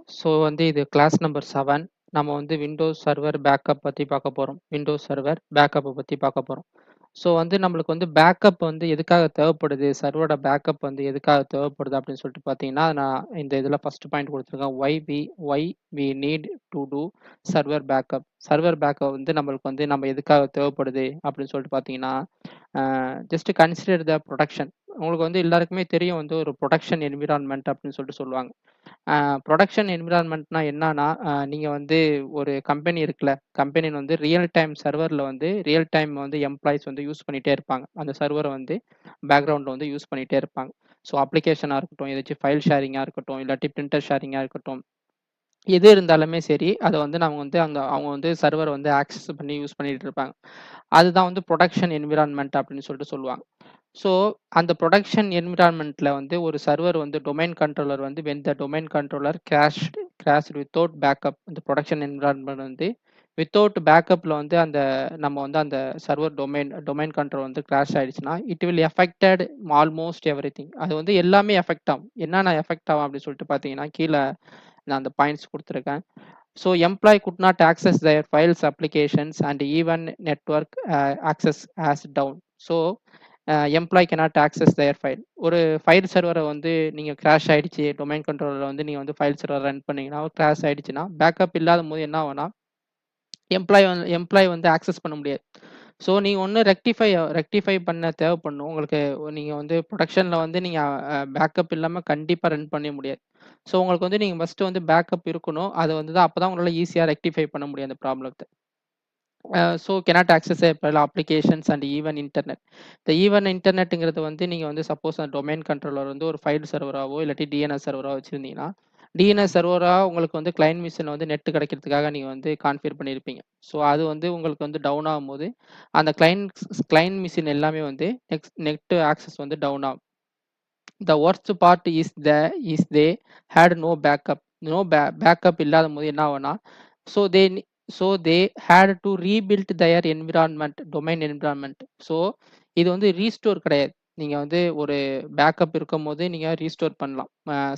So வந்து இது class number 7. நம்ம வந்து விண்டோஸ் சர்வர் பேக்கப் பத்தி பார்க்க போறோம். விண்டோஸ் சர்வர் பேக்கப்ப பத்தி பார்க்க போறோம். ஸோ வந்து நம்மளுக்கு வந்து பேக்கப் வந்து எதுக்காக தேவைப்படுது? சர்வரோட பேக்கப் வந்து எதுக்காக தேவைப்படுது அப்படின்னு சொல்லிட்டு பார்த்தீங்கன்னா, நான் இந்த இதில ஃபர்ஸ்ட் பாயிண்ட் குடுத்துருக்கேன். Why we need to do server backup. Server backup வந்து நம்மளுக்கு வந்து நம்ம எதுக்காக தேவைப்படுது அப்படின்னு சொல்லிட்டு பார்த்தீங்கன்னா, ஜஸ்ட் கன்சிடர் த புரொடக்ஷன். உங்களுக்கு வந்து எல்லாருக்குமே தெரியும் வந்து ஒரு புரொடக்ஷன் என்விரான்மென்ட் அப்படின்னு சொல்லிட்டு சொல்லுவாங்க. புரொடக்ஷன் என்விரான்மென்ட்னா என்னான்னா, நீங்க வந்து ஒரு கம்பெனி இருக்குல்ல, கம்பெனில வந்து ரியல் டைம் சர்வர்ல வந்து ரியல் டைம் வந்து எம்ப்ளாயீஸ் வந்து யூஸ் பண்ணிட்டே இருப்பாங்க. அந்த சர்வர வந்து பேக்கிரவுண்ட்ல வந்து யூஸ் பண்ணிட்டே இருப்பாங்க. ஸோ அப்ளிகேஷனா இருக்கட்டும், ஏதாச்சும் ஃபைல் ஷேரிங்கா இருக்கட்டும், இல்லாட்டி பிரிண்டர் ஷேரிங்கா இருக்கட்டும். எது இருந்தாலுமே சரி, அத வந்து நம்ம வந்து அவங்க வந்து சர்வர வந்து ஆக்சஸ் பண்ணி யூஸ் பண்ணிட்டு இருப்பாங்க. அதுதான் வந்து புரொடக்ஷன் என்விரான்மென்ட் அப்படின்னு சொல்லிட்டு சொல்லுவாங்க. ஸோ அந்த புரொடக்ஷன் என்விரான்மென்ட்ல வந்து ஒரு சர்வர் வந்து டொமைன் கண்ட்ரோலர் வந்து when the domain controller crashed without backup. இந்த புரொடக்ஷன் என்விரான்மென்ட் வந்து வித்தவுட் பேக்கப்ல வந்து நம்ம வந்து அந்த சர்வர் டொமைன் கண்ட்ரோல் வந்து கிராஷ் ஆயிடுச்சுன்னா, it will affected almost everything. அது வந்து எல்லாமே எஃபெக்ட் ஆகும். என்னென்ன எஃபெக்ட் ஆகும் அப்படின்னு சொல்லிட்டு பார்த்தீங்கன்னா, கீழ நான் அந்த பாயிண்ட்ஸ் குடுத்துருக்கேன். So employee could not access their files, applications and even network access as down. So employee cannot access their file. ஒரு ஃபைல் சர்வர வந்து நீங்க கிராஷ் ஆயிடுச்சு. டொமைன் கண்ட்ரோலர்ல வந்து நீங்க வந்து ஃபைல் சர்வர் ரன் பண்ணீங்கன்னா, கிராஷ் ஆயிடுச்சுன்னா, பேக்கப் இல்லாதபோது என்ன ஆகும்னா, எம்ப்ளாயி வந்து ஆக்சஸ் பண்ண முடியாது. ஸோ நீங்க ஒண்ணு ரெக்டிஃபை பண்ண தேவைப்படணும். உங்களுக்கு நீங்க வந்து புரொடக்ஷன்ல வந்து நீங்க பேக்கப் இல்லாம கண்டிப்பா ரன் பண்ணவே முடியாது. ஸோ உங்களுக்கு வந்து நீங்க ஃபர்ஸ்ட்டு வந்து பேக்கப் இருக்கணும். அது வந்து தான் அப்பதான் உங்களால ஈஸியா ரெக்டிஃபை பண்ண முடியும் அந்த ப்ராப்ளத்த. ஸோ கேனாட் ஆக்சஸ் பல அப்ளிகேஷன்ஸ் அண்ட் ஈவன் இன்டர்நெட். இந்த ஈவன் இன்டர்நெட்ங்கிறது வந்து நீங்க வந்து சப்போஸ் அந்த டொமைன் கண்ட்ரோலர் வந்து ஒரு ஃபைல் சர்வராவோ இல்லாட்டி டிஎன்எஸ் சர்வரா வச்சிருந்தீங்கன்னா, டிஎன்எஸ் சர்வரா உங்களுக்கு வந்து கிளையன்ட் மிஷின்ல வந்து நெட் கிடைக்கிறதுக்காக நீங்க வந்து கான்ஃபிகர் பண்ணியிருப்பீங்க. ஸோ அது வந்து உங்களுக்கு வந்து டவுன் ஆகும்போது, அந்த கிளையன்ட் மிஷின் எல்லாமே வந்து நெட் ஆக்சஸ் வந்து டவுன் ஆகும். The worst part is they had no backup. Backup இல்லாதபோது என்ன ஆகும்னா, so they so they had to rebuild their environment, domain environment. So இது வந்து ரீஸ்டோர் கிடையாது. நீங்க வந்து ஒரு பேக்கப் இருக்கும்போது நீங்க ரீஸ்டோர் பண்ணலாம்.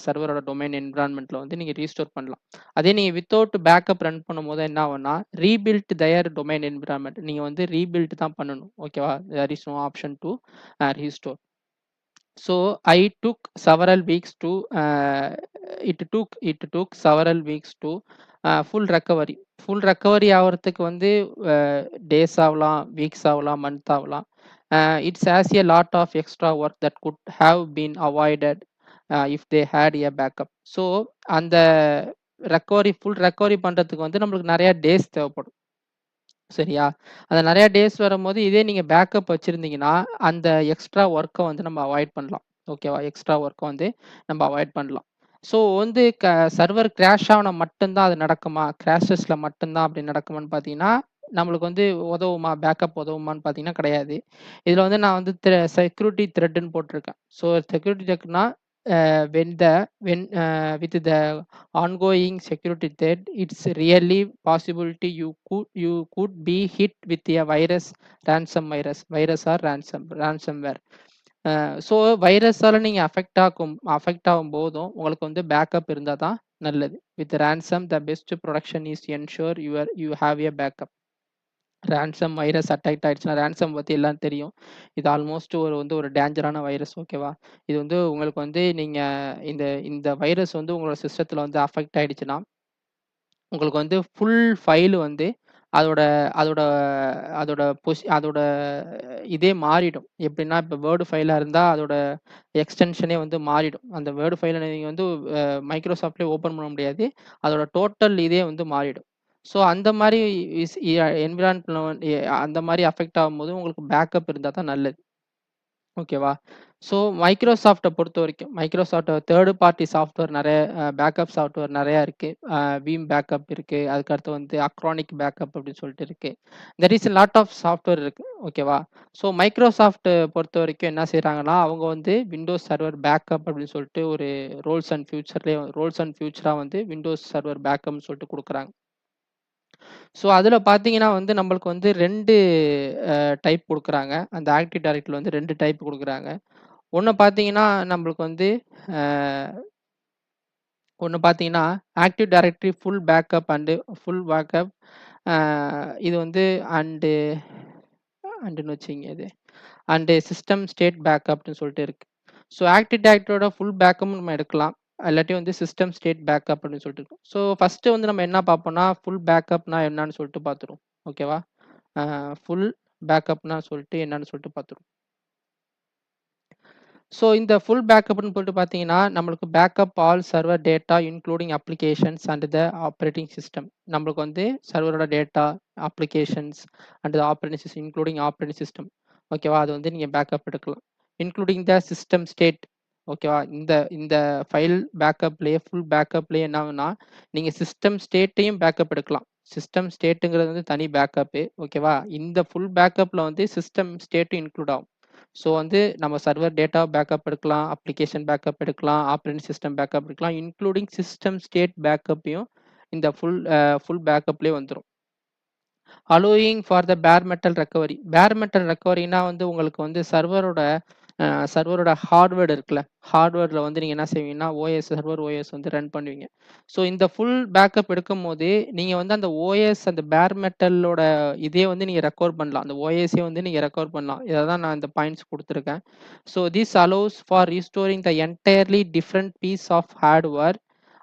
சர்வரோட டொமைன் என்விரான்மென்ட்ல வந்து நீங்க ரீஸ்டோர் பண்ணலாம். அதே நீங்க வித்தவுட் பேக்கப் ரன் பண்ணும்போது என்ன ஆகும்னா, ரீபில்ட் தயர் டொமைன் என்விரான்மென்ட். நீங்க வந்து ரீபில்ட் தான் பண்ணணும். ஓகேவா? There is no option to restore. So I took several weeks to it took several weeks to full recovery. Full recovery ஆவறதுக்கு வந்து டேஸ் ஆகலாம், வீக்ஸ் ஆகலாம், மந்த் ஆகலாம். It's has a lot of extra work that could have been avoided if they had a backup. So அந்த full recovery பண்றதுக்கு வந்து நம்மளுக்கு நெறைய டேஸ் தேவைப்படும். சரியா? அந்த நெறைய டேஸ் வரும்போது, இதே நீங்க பேக்கப் வச்சிருந்தீங்கன்னா, அந்த எக்ஸ்ட்ரா ஒர்க்க வந்து நம்ம அவாய்ட் பண்ணலாம். ஓகேவா? எக்ஸ்ட்ரா ஒர்க்க வந்து நம்ம அவாய்ட் பண்ணலாம். ஸோ வந்து சர்வர் கிராஷ் ஆனா மட்டும் தான் அது நடக்குமா? கிராஷஸ்ல மட்டும் தான் அப்படி நடக்குமான்னு பார்த்தீங்கன்னா, நம்மளுக்கு வந்து உதவுமா? பேக்கப் உதவுமான்னு பார்த்தீங்கன்னா கிடையாது. இதுல வந்து நான் வந்து செக்யூரிட்டி த்ரெட்ன்னு போட்டிருக்கேன். ஸோ செக்யூரிட்டி த்ரெட்னா, when the when with the ongoing security threat, it's really possibility you could be hit with a virus or ransomware. So வைரஸால நீங்க அஃபெக்ட் ஆகும்போதும் உங்களுக்கு வந்து பேக்கப் இருந்தா தான் நல்லது. With ransom the best production is ensure you have a backup. Ransom virus attack ஆயிடுச்சுன்னா, ransom பத்தி எல்லாம் தெரியும். இது ஆல்மோஸ்ட் ஒரு டேஞ்சரான வைரஸ். ஓகேவா? இது வந்து உங்களுக்கு வந்து நீங்க இந்த இந்த வைரஸ் வந்து உங்களோட சிஸ்டத்துல வந்து அஃபெக்ட் ஆயிடுச்சுன்னா, உங்களுக்கு வந்து ஃபுல் ஃபைல் வந்து அதோட அதோட அதோட இதே மாறிடும். எப்படின்னா, இப்ப வேர்ட் ஃபைலா இருந்தா அதோட எக்ஸ்டென்ஷனே வந்து மாறிடும். அந்த வேர்ட் ஃபைல நீங்க வந்து மைக்ரோசாஃப்ட்லயே ஓப்பன் பண்ண முடியாது. அதோட டோட்டல் இதே வந்து மாறிடும். ஸோ அந்த மாரி இஸ் எ என்விரான்மென்ட்ல அந்த மாரி அஃபெக்ட் ஆகும்போது உங்களுக்கு பேக்கப் இருந்தா தான் நல்லது. ஓகேவா? ஸோ மைக்ரோசாஃப்ட்ட பொறுத்தவரைக்கும், மைக்ரோசாஃப்ட் தேர்ட் பார்ட்டி சாஃப்ட்வேர் நெறைய பேக்கப் சாஃப்ட்வேர் நெறையா இருக்கு. வீம் பேக்கப் இருக்கு. அதுக்கடுத்து வந்து அக்ரானிக் பேக்கப் அப்படின்னு சொல்லிட்டு இருக்கு. There is a lot of software இருக்கு. ஓகேவா? ஸோ மைக்ரோசாஃப்ட் பொறுத்தவரைக்கும் என்ன செய்றாங்கன்னா, அவங்க வந்து விண்டோஸ் சர்வர் பேக்கப் அப்படின்னு சொல்லிட்டு ஒரு ரோல்ஸ் அண்ட் ஃபியூச்சரா வந்து விண்டோஸ் சர்வர் பேக்கப்ன்னு சொல்லிட்டு குடுக்குறாங்க. ஸோ அதில பார்த்தீங்கன்னா வந்து நம்மளுக்கு வந்து 2 டைப் குடுக்குறாங்க. அந்த ஆக்டிவ் டைரக்டரில வந்து 2 டைப் குடுக்குறாங்க. ஒண்ணு பார்த்தீங்கன்னா, நம்மளுக்கு வந்து அ ஒண்ணு பார்த்தீங்கன்னா, active directory full backup and full backup அ இது வந்து அண்டு அண்டுன்னு வச்சுக்கங்க இது. அண்ட் சிஸ்டம் ஸ்டேட் பேக்கப்ன்னு சொல்லிட்டு இருக்கு. ஸோ ஆக்டிவ் டைரக்டரியோட ஃபுல் பேக்கப்பும் நம்ம எடுக்கலாம். இல்லாட்டி வந்து சிஸ்டம் ஸ்டேட் பேக்கப் அப்படின்னு சொல்லிட்டு இருக்கும். ஸோ ஃபர்ஸ்ட்டு வந்து நம்ம என்ன பார்ப்போம்னா, ஃபுல் பேக்கப்னா என்னன்னு சொல்லிட்டு பார்த்துருவோம். ஓகேவா? அ ஃபுல் பேக்கப்னா சொல்லிட்டு என்னன்னு சொல்லிட்டு பார்த்துருவோம். ஸோ இந்த ஃபுல் பேக்கப்ன்னு போட்டு பார்த்தீங்கன்னா, நம்மளுக்கு backup all server data including applications and the operating system. நம்மளுக்கு வந்து சர்வரோட data, applications and the operating system including operating system. ஓகேவா? அது வந்து நீங்க பேக்கப் எடுக்கலாம். Including the system state. ஓகேவா? இந்த இந்த ஃபைல் பேக்கப்லயே ஃபுல் பேக்கப்லயே என்ன ஆகும்னா, நீங்க சிஸ்டம் ஸ்டேட்டையும் பேக்கப் எடுக்கலாம். சிஸ்டம் ஸ்டேட்டுங்கிறது வந்து தனி பேக்கப்பு. ஓகேவா? இந்த ஃபுல் பேக்கப்ல வந்து சிஸ்டம் ஸ்டேட்டும் இன்க்ளூட் ஆகும். ஸோ வந்து நம்ம சர்வர் டேட்டா பேக்கப் எடுக்கலாம், அப்ளிகேஷன் பேக்கப் எடுக்கலாம், ஆப்பரேட்டிங் சிஸ்டம் பேக்கப் எடுக்கலாம், இன்க்ளூடிங் சிஸ்டம் ஸ்டேட் பேக்கப்பையும் இந்த ஃபுல் பேக்கப்லயே வந்துரும். அலோயிங் ஃபார் த பேர் மெட்டல் ரெக்கவரி. பேர் மெட்டல் ரெக்கவரினா வந்து உங்களுக்கு வந்து சர்வரோட ஹார்ட்வேர்ட் இருக்குல்ல, ஹார்ட்வேர்ல வந்து நீங்க என்ன செய்வீங்கன்னா, சர்வர் ஓஎஸ் வந்து ரன் பண்ணுவீங்க. ஸோ இந்த ஃபுல் பேக்கப் எடுக்கும்போது, நீங்க வந்து அந்த ஓஎஸ் அந்த பேர் மெட்டலோட இதே வந்து நீங்க ரெக்கவர் பண்ணலாம். அந்த ஓஎஸே வந்து நீங்க ரெக்கவர் பண்ணலாம். இத தான் நான் இந்த பாயிண்ட்ஸ் குடுத்துருக்கேன். So this allows for restoring the entirely different piece of hardware.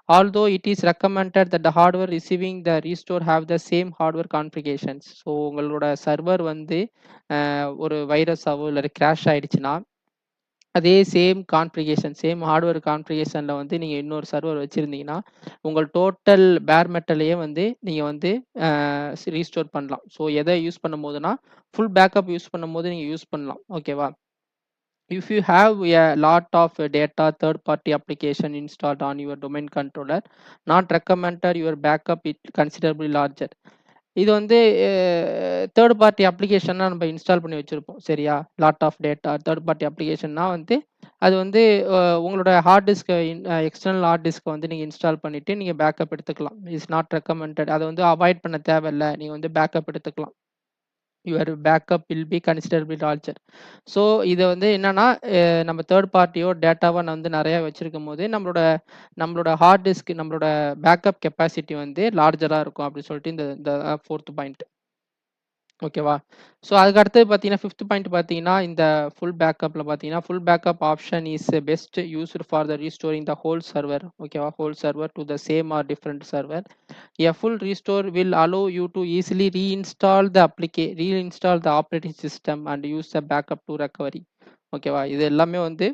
Although it is recommended that the hardware receiving the restore have the same hardware configurations. So உங்களோட சர்வர் வந்து ஒரு வைரஸாவோ இல்ல கிராஷ் ஆயிடுச்சுன்னா, அதே சேம் ஹார்ட்வேர் கான்ஃபிகரேஷன்ல வந்து நீங்க இன்னொரு server வச்சிருந்தீங்கன்னா, உங்கள் டோட்டல் பேர் மெட்டலையே வந்து நீங்க வந்து அ ரீஸ்டோர் பண்ணலாம். ஸோ எத யூஸ் பண்ணும்போதுன்னா, ஃபுல் பேக்கப் யூஸ் பண்ணும்போது நீங்க யூஸ் பண்ணலாம். ஓகேவா? If you have a lot of data third-party application installed on your domain controller, not recommended your backup it considerably larger. இது வந்து தேர்ட் பார்ட்டி அப்ளிகேஷன்லாம் நம்ம இன்ஸ்டால் பண்ணி வச்சிருப்போம். சரியா? Lot of data third party அப்ளிகேஷன்னா வந்து அது வந்து உங்களோட ஹார்ட் டிஸ்க் எக்ஸ்டர்னல் ஹார்ட் டிஸ்க்க வந்து நீங்க இன்ஸ்டால் பண்ணிட்டு நீங்க பேக்கப் எடுத்துக்கலாம். Is not recommended. அத வந்து அவாய்ட் பண்ண தேவையில்ல. நீங்க வந்து பேக்கப் எடுத்துக்கலாம். Your backup will be considerably larger. So இத வந்து என்னன்னா, நம்ம தேர்ட் பார்ட்டியோ டேட்டாவோ வந்து நெறைய வச்சிருக்கும்போது, நம்மளோட நம்மளோட ஹார்ட் டிஸ்க் நம்மளோட பேக்கப் கெப்பாசிட்டி வந்து லார்ஜரா இருக்கும் அப்படின்னு சொல்லிட்டு இந்த இந்த 4த் பாயிண்ட். ஓகேவா? ஸோ அதுக்கு அடுத்தது பார்த்தீங்கன்னா, 5த் பாயிண்ட் பார்த்தீங்கன்னா, இந்த ஃபுல் பேக்கப்ல பார்த்தீங்கன்னா, full backup option is best used for the restoring the whole server. ஓகேவா? Whole server to the same or different server. A full restore will allow you to easily reinstall the operating system and use the backup to recovery. ஓகேவா? இது எல்லாமே வந்து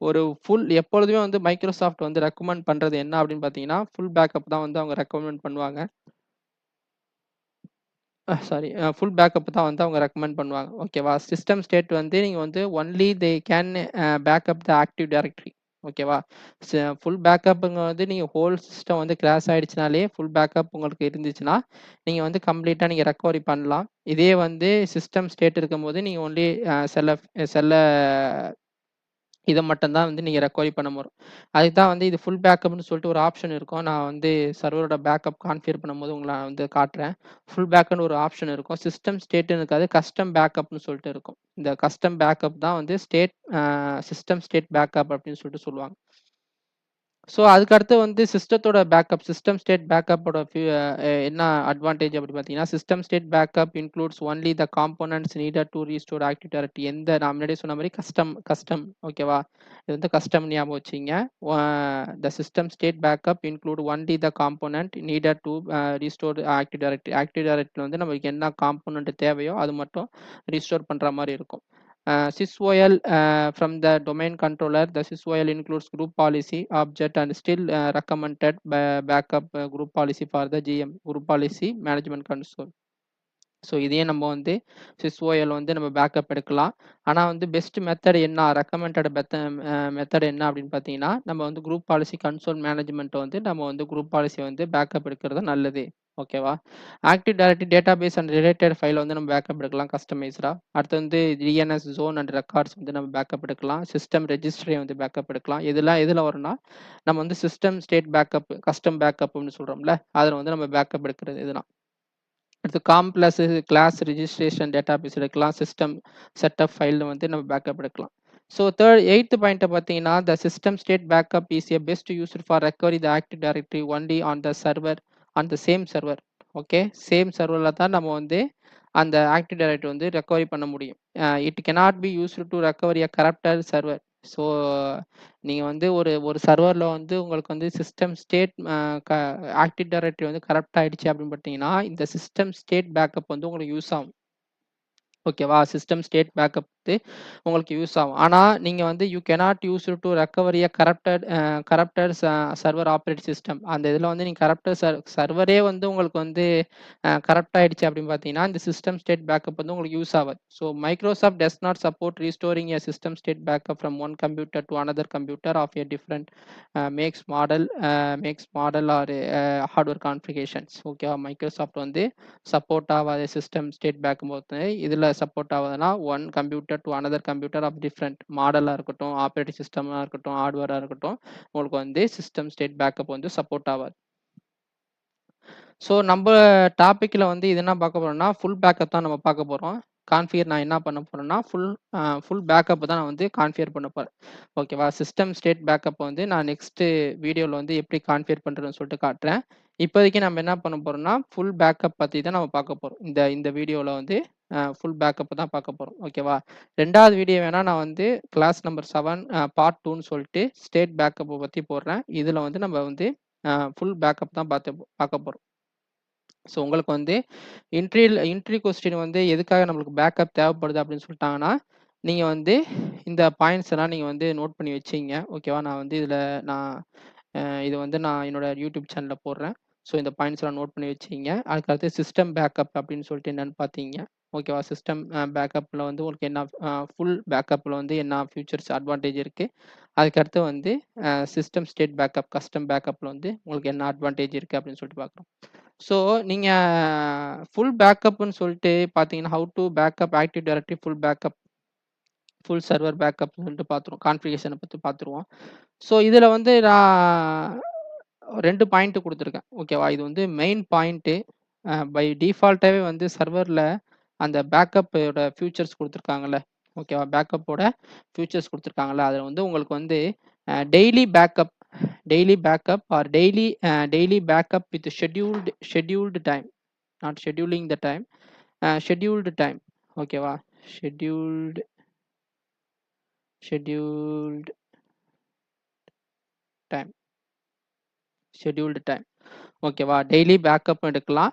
ஒரு எப்பொழுதுமே வந்து Microsoft வந்து recommend பண்றது என்ன அப்படின்னு பார்த்தீங்கன்னா, ஃபுல் பேக்கப் தான் வந்து அவங்க ரெக்கமெண்ட் பண்ணுவாங்க. சாரி ஃபுல் பேக்கப் தான் வந்து அவங்க ரெக்கமெண்ட் பண்ணுவாங்க. ஓகேவா? சிஸ்டம் ஸ்டேட் வந்து நீங்க வந்து only they can backup the active directory. ஓகேவா? ஃபுல் பேக்கப்ங்க வந்து நீங்க ஹோல் சிஸ்டம் வந்து கிராஷ் ஆயிடுச்சுனாலே, ஃபுல் பேக்கப் உங்களுக்கு இருந்துச்சுன்னா, நீங்க வந்து கம்ப்ளீட்டா நீங்க ரெக்கவரி பண்ணலாம். இதே வந்து சிஸ்டம் ஸ்டேட் இருக்கும்போது, நீங்க ஒன்லி செல்ல இத மட்டும் தான் வந்து நீங்க ரெக்கவரி பண்ண முடியும். அதுக்கு தான் வந்து இது ஃபுல் பேக்கப்ன்னு சொல்லிட்டு ஒரு ஆப்ஷன் இருக்கும். நான் வந்து சர்வரோட பேக்கப் கான்ஃபிகர் பண்ணும்போது நான் வந்து காட்டுறேன். ஃபுல் பேக்கப்ன்னு ஒரு ஆப்ஷன் இருக்கும். சிஸ்டம் ஸ்டேட்ன்னு இருக்காது. கஸ்டம் பேக்கப்ன்னு சொல்லிட்டு இருக்கும். இந்த கஸ்டம் பேக்கப் தான் வந்து சிஸ்டம் ஸ்டேட் பேக்கப் அப்படின்னு சொல்லிட்டு சொல்லுவாங்க. ஸோ அதுக்கு அடுத்து வந்து சிஸ்டம் ஸ்டேட் பேக்கப்போட என்ன அட்வான்டேஜ் அப்படி பார்த்தீங்கன்னா, system state backup includes only the components needed to restore active directory. நான் முன்னாடியே சொன்ன மாரி கஸ்டம் ஓகேவா? இது வந்து கஸ்டம் ஞாபகம் வச்சுக்கங்க. The system state backup include only the component needed to restore active directory. Active டைரக்டரில வந்து நமக்கு என்ன காம்போனன்ட் தேவையோ அது மட்டும் ரீஸ்டோர் பண்ற மாரி இருக்கும். sysOL from the domain controller. The sysOL includes group policy, object, and still recommended backup group policy for the GM, group policy management console. So இதையே நம்ம வந்து sysOL வந்து நம்ம பேக்கப் எடுக்கலாம். ஆனா வந்து பெஸ்ட் மெத்தட் என்ன ரெக்கமெண்டட் மெத்தட் என்ன அப்படின்னு பார்த்தீங்கன்னா, நம்ம வந்து குரூப் பாலிசி கன்சோல் மேனேஜ்மெண்ட் வந்து நம்ம வந்து குரூப் பாலிசி வந்து பேக்கப் எடுக்கிறது நல்லது. ஓகேவா? Active directory database and related file வந்து நம்ம பேக்கப் எடுக்கலாம் கஸ்டமைஸ்டா. அடுத்து வந்து டிஎன்எஸ் ஜோன் அண்ட் ரெக்கார்ட்ஸ் வந்து நம்ம பேக்கப் எடுக்கலாம். சிஸ்டம் ரெஜிஸ்ட்ரி வந்து பேக்கப் எடுக்கலாம். இதெல்லாம் எதுல வரும்னா, நம்ம வந்து சிஸ்டம் ஸ்டேட் பேக்கப், கஸ்டம் பேக்கப்னு சொல்றோம்ல, அதுல வந்து நம்ம பேக்கப் எடுக்கிறது இதுதான். அடுத்து கிளாஸ் ரிஜிஸ்ட்ரேஷன் டேட்டாபேஸ் எடுக்கலாம். சிஸ்டம் செட்டப் ஃபைல்ல வந்து நம்ம பேக்கப் எடுக்கலாம். ஸோ எய்த் பாயிண்ட்டை பார்த்தீங்கன்னா, the system state backup is a best used for recovery the active directory only on the server on the same server. Okay, same சர்வரில் தான் நம்ம வந்து அந்த ஆக்டிவ் டைரக்டரி வந்து ரெக்கவரி பண்ண முடியும். It cannot be used to recovery a corrupted server. So நீங்கள் வந்து ஒரு ஒரு சர்வரில் வந்து உங்களுக்கு வந்து சிஸ்டம் ஸ்டேட் ஆக்டிவ் டைரக்டரி வந்து கரப்ட் ஆயிடுச்சு அப்படின்னு பார்த்தீங்கன்னா, இந்த சிஸ்டம் ஸ்டேட் பேக்கப் வந்து உங்களுக்கு யூஸ் ஆகும். ஓகேவா? சிஸ்டம் ஸ்டேட் பேக்கப் வந்து உங்களுக்கு யூஸ் ஆகும். ஆனா, நீங்க வந்து you cannot use it to recovery a corrupted server operating system. அந்த இதில வந்து நீங்க கரப்டட் சர்வரே வந்து உங்களுக்கு வந்து கரப்ட் ஆயிடுச்சு அப்படின்னு பார்த்தீங்கன்னா, இந்த சிஸ்டம் ஸ்டேட் பேக்கப் வந்து உங்களுக்கு யூஸ் ஆவாது. So Microsoft does not support restoring a system state backup from one computer to another computer of a different makes model or hardware configurations. ஓகேவா? மைக்ரோசாஃப்ட் வந்து சப்போர்ட் ஆகாத சிஸ்டம் ஸ்டேட் பேக்கப் வந்து இதில் support ஆகுதுன்னா one computer to another computer of different மாடலாக இருக்கட்டும், operating சிஸ்டமாக இருக்கட்டும், ஹார்ட்வேராக இருக்கட்டும், உங்களுக்கு வந்து சிஸ்டம் ஸ்டேட் பேக்கப் வந்து சப்போர்ட் ஆகாது. ஸோ நம்ம டாப்பிக்கில் வந்து இது என்ன பார்க்க போகிறோம்னா ஃபுல் பேக்கப் தான் நம்ம பார்க்க போகிறோம். கான்ஃபிகர் நான் என்ன பண்ண போகிறேன்னா ஃபுல் பேக்கப் தான் நான் வந்து கான்ஃபிகர் பண்ண போகிறேன். ஓகேவா? சிஸ்டம் ஸ்டேட் பேக்கப் வந்து நான் நெக்ஸ்ட்டு வீடியோவில் வந்து எப்படி கான்ஃபிகர் பண்ணுறதுன்னு சொல்லிட்டு காட்டுறேன். இப்போதைக்கு நம்ம என்ன பண்ண போகிறோம்னா ஃபுல் பேக்கப் பற்றி தான் நம்ம பார்க்க போகிறோம். இந்த இந்த வீடியோவில் வந்து ஃபுல் பேக்கப் தான் பார்க்க போகிறோம். ஓகேவா? 2வது வீடியோ வேணால் நான் வந்து கிளாஸ் நம்பர் 7 பார்ட் 2ன்னு சொல்லிட்டு ஸ்டேட் பேக்கப்பை பற்றி போடுறேன். இதில் வந்து நம்ம வந்து ஃபுல் பேக்கப் தான் பார்க்க போகிறோம். ஸோ உங்களுக்கு வந்து இன்ட்ரி கொஸ்டின் வந்து எதுக்காக நம்மளுக்கு பேக்கப் தேவைப்படுது அப்படின்னு சொல்லிட்டாங்கன்னா, நீங்க வந்து இந்த பாயிண்ட்ஸ் எல்லாம் நீங்க வந்து நோட் பண்ணி வச்சுக்கங்க. ஓகேவா? நான் வந்து நான் இது வந்து நான் என்னோட யூடியூப் சேனல்ல போடுறேன். ஸோ இந்த பாயிண்ட்ஸ் எல்லாம் நோட் பண்ணி வச்சுக்கங்க. அதுக்கடுத்து சிஸ்டம் பேக்கப் அப்படின்னு சொல்லிட்டு என்னன்னு பார்த்தீங்க. ஓகேவா? சிஸ்டம் பேக்கப்ல வந்து உங்களுக்கு என்ன ஃபுல் பேக்கப்ல வந்து என்ன ஃபியூச்சர்ஸ் அட்வான்டேஜ் இருக்கு. அதுக்கடுத்து வந்து சிஸ்டம் ஸ்டேட் பேக்கப், கஸ்டம் பேக்கப்ல வந்து உங்களுக்கு என்ன அட்வான்டேஜ் இருக்கு அப்படின்னு சொல்லிட்டு பார்க்குறோம். ஸோ நீங்க ஃபுல் பேக்கப்ன்னு சொல்லிட்டு பார்த்தீங்கன்னா, how to backup active directory full server பேக்கப்ன்னு சொல்லிட்டு பார்த்துருவோம். கான்ஃபிகரேஷன பத்தி பார்த்துருவோம். ஸோ இதில வந்து நான் 2 பாயிண்ட் குடுத்துருக்கேன். ஓகேவா? இது வந்து மெயின் பாயிண்ட்டு. பை டிஃபால்ட்டாவே வந்து சர்வர்ல அந்த பேக்கப்போட ஃபியூச்சர்ஸ் குடுத்துருக்காங்கல்ல. ஓகேவா? பேக்கப்போட ஃபியூச்சர்ஸ் குடுத்துருக்காங்கல்ல. அதில வந்து உங்களுக்கு வந்து daily backup or daily backup with scheduled time. Not scheduling the time. Scheduled time. ஓகேவா? Scheduled scheduled time. Scheduled time. ஓகேவா? டெய்லி பேக்கப் எடுக்கலாம்.